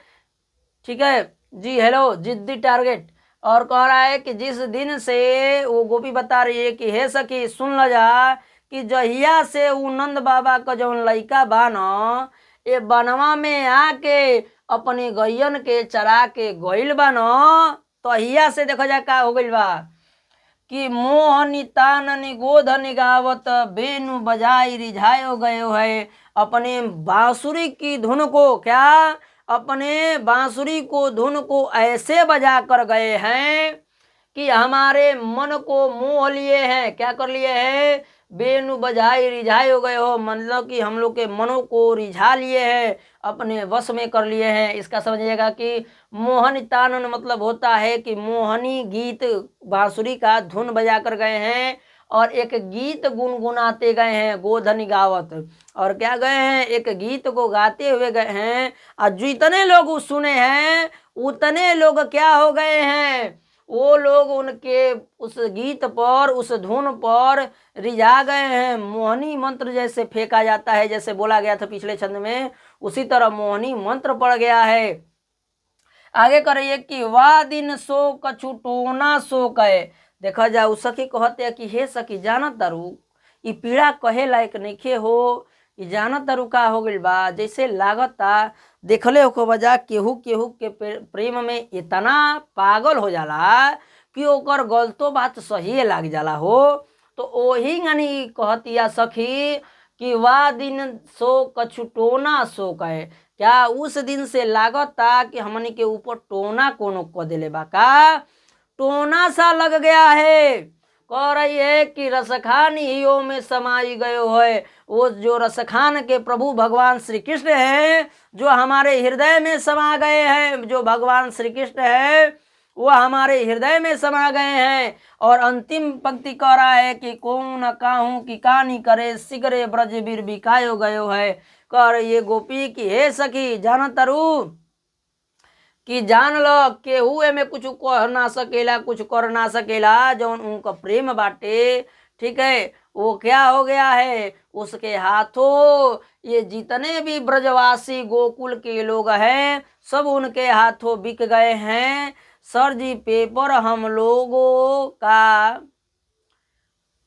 ठीक है जी, हेलो जिद्दी टारगेट। और कह रहा है कि जिस दिन से, वो गोपी बता रही है कि हे सखी सुन ल जा कि जहिया से उ नंद बाबा का जौन लइका बा न, ये बनवा में आके अपने गैयन के चरा के गइल बा न, तहिया से देखो जा का हो गइल बा कि मोहनी ताननी गोधनी गावत बेनु बजाई रिझायो गयो है। अपने बांसुरी की धुन को, क्या, अपने बांसुरी को धुन को ऐसे बजा कर गए हैं कि हमारे मन को मोह लिए हैं, क्या कर लिए हैं, बेनु बजाई रिझायो गए हो, मतलब कि हम लोग के मनों को रिझा लिए हैं, अपने वश में कर लिए हैं। इसका समझिएगा कि मोहन तानन मतलब होता है कि मोहनी गीत बांसुरी का धुन बजा कर गए हैं और एक गीत गुनगुनाते गए हैं, गोधन गावत, और क्या गए हैं, एक गीत को गाते हुए गए हैं। और जितने लोग सुने हैं उतने लोग क्या हो गए हैं, वो लोग उनके उस गीत पर, उस धुन पर रिझा गए हैं। मोहनी मंत्र जैसे फेंका जाता है, जैसे बोला गया था पिछले छंद में, उसी तरह मोहनी मंत्र पड़ गया है। आगे करिए कि वाह दिन सो कछु टोना सो कहे। देखा जाए उ सखी कहते कि हे सखी जाना तारू ई पीड़ा कहे लायक नइखे हो, ई जाना तारू का हो गइल बा, जैसे लागता देखले हो बजा केहू केहू के प्रेम में इतना पागल हो जाला कि ओकर गलतो बात सही लाग जाला हो। तो ओही गनी कहतिया सखी कि वाह दिन सो कछु टोना सो कहे, क्या उस दिन से लागता कि हमनी के ऊपर टोना कोनो क देले बा, का टोना सा लग गया है। कह रही है कि रसखान हियो में समाई गयो है। वो जो रसखान के प्रभु भगवान श्री कृष्ण हैं, जो हमारे हृदय में समा गए हैं, जो भगवान श्री कृष्ण है वो हमारे हृदय में समा गए हैं। और अंतिम पंक्ति कह रहा है कि कौन काहू की कहानी करे, सिगरे ब्रज बीर बिकायो गयो है। कर ये गोपी की हे सखी जान तरु कि जान लो केहू में कुछ कह ना सकेला, कुछ कर ना सकेला, जौन उनका प्रेम बाटे, ठीक है, वो क्या हो गया है, उसके हाथों ये जितने भी ब्रजवासी गोकुल के लोग हैं सब उनके हाथों बिक गए हैं। सर जी पेपर हम लोगों का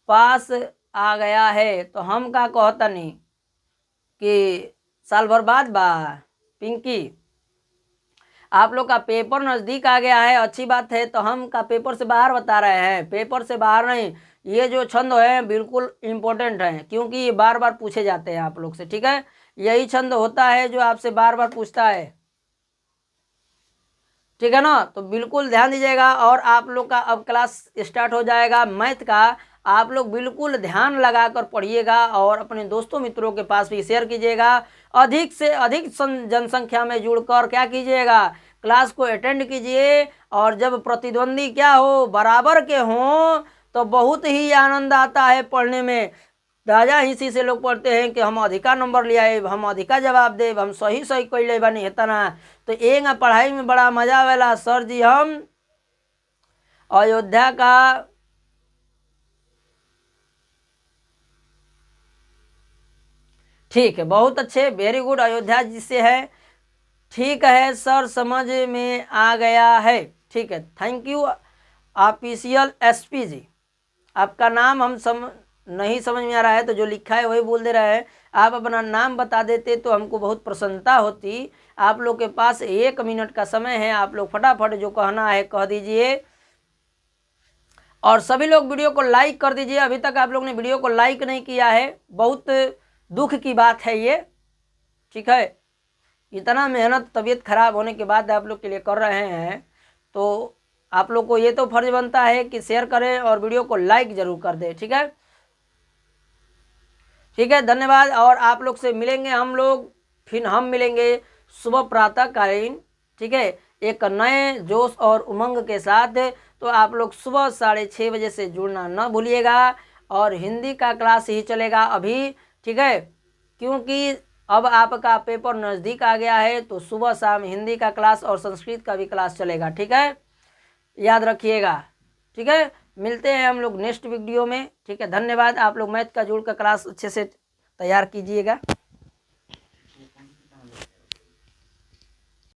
पास आ गया है, तो हम का कहतनी कि साल भर बाद बा। पिंकी आप लोग का पेपर नज़दीक आ गया है, अच्छी बात है, तो हम का पेपर से बाहर बता रहे हैं, पेपर से बाहर नहीं। ये जो छंद है बिल्कुल इम्पोर्टेंट है क्योंकि ये बार बार पूछे जाते हैं आप लोग से, ठीक है, यही छंद होता है जो आपसे बार बार पूछता है, ठीक है ना। तो बिल्कुल ध्यान दीजिएगा। और आप लोग का अब क्लास स्टार्ट हो जाएगा मैथ का, आप लोग बिल्कुल ध्यान लगाकर पढ़िएगा और अपने दोस्तों मित्रों के पास भी शेयर कीजिएगा। अधिक से अधिक जनसंख्या में जुड़कर क्या कीजिएगा, क्लास को अटेंड कीजिए। और जब प्रतिद्वंदी क्या हो, बराबर के हों, तो बहुत ही आनंद आता है पढ़ने में। राजा इसी से लोग पढ़ते हैं कि हम अधिका नंबर ले आए, हम अधिका जवाब दे, हम सही सही कैले बनी है तना। तो एक पढ़ाई में बड़ा मजा आवेला। सर जी हम अयोध्या का ठीक है, बहुत अच्छे, वेरी गुड। अयोध्या जी से है, ठीक है सर, समझ में आ गया है, ठीक है, थैंक यू। ऑफिशियल एसपी जी, आपका नाम हम नहीं समझ में आ रहा है, तो जो लिखा है वही बोल दे रहा है। आप अपना नाम बता देते तो हमको बहुत प्रसन्नता होती। आप लोग के पास 1 मिनट का समय है, आप लोग फटाफट जो कहना है कह दीजिए। और सभी लोग वीडियो को लाइक कर दीजिए। अभी तक आप लोग ने वीडियो को लाइक नहीं किया है, बहुत दुख की बात है ये, ठीक है। इतना मेहनत तबीयत खराब होने के बाद आप लोग के लिए कर रहे हैं, तो आप लोग को ये तो फर्ज बनता है कि शेयर करें और वीडियो को लाइक जरूर कर दें, ठीक है। ठीक है, धन्यवाद। और आप लोग से मिलेंगे हम लोग, फिर हम मिलेंगे सुबह प्रातःकालीन, ठीक है, एक नए जोश और उमंग के साथ। तो आप लोग सुबह 6:30 बजे से जुड़ना न भूलिएगा। और हिंदी का क्लास ही चलेगा अभी, ठीक है, क्योंकि अब आपका पेपर नज़दीक आ गया है। तो सुबह शाम हिंदी का क्लास और संस्कृत का भी क्लास चलेगा, ठीक है, याद रखिएगा, ठीक है। मिलते हैं हम लोग नेक्स्ट वीडियो में, ठीक है। धन्यवाद। आप लोग मैथ का जोड़ का क्लास अच्छे से तैयार कीजिएगा।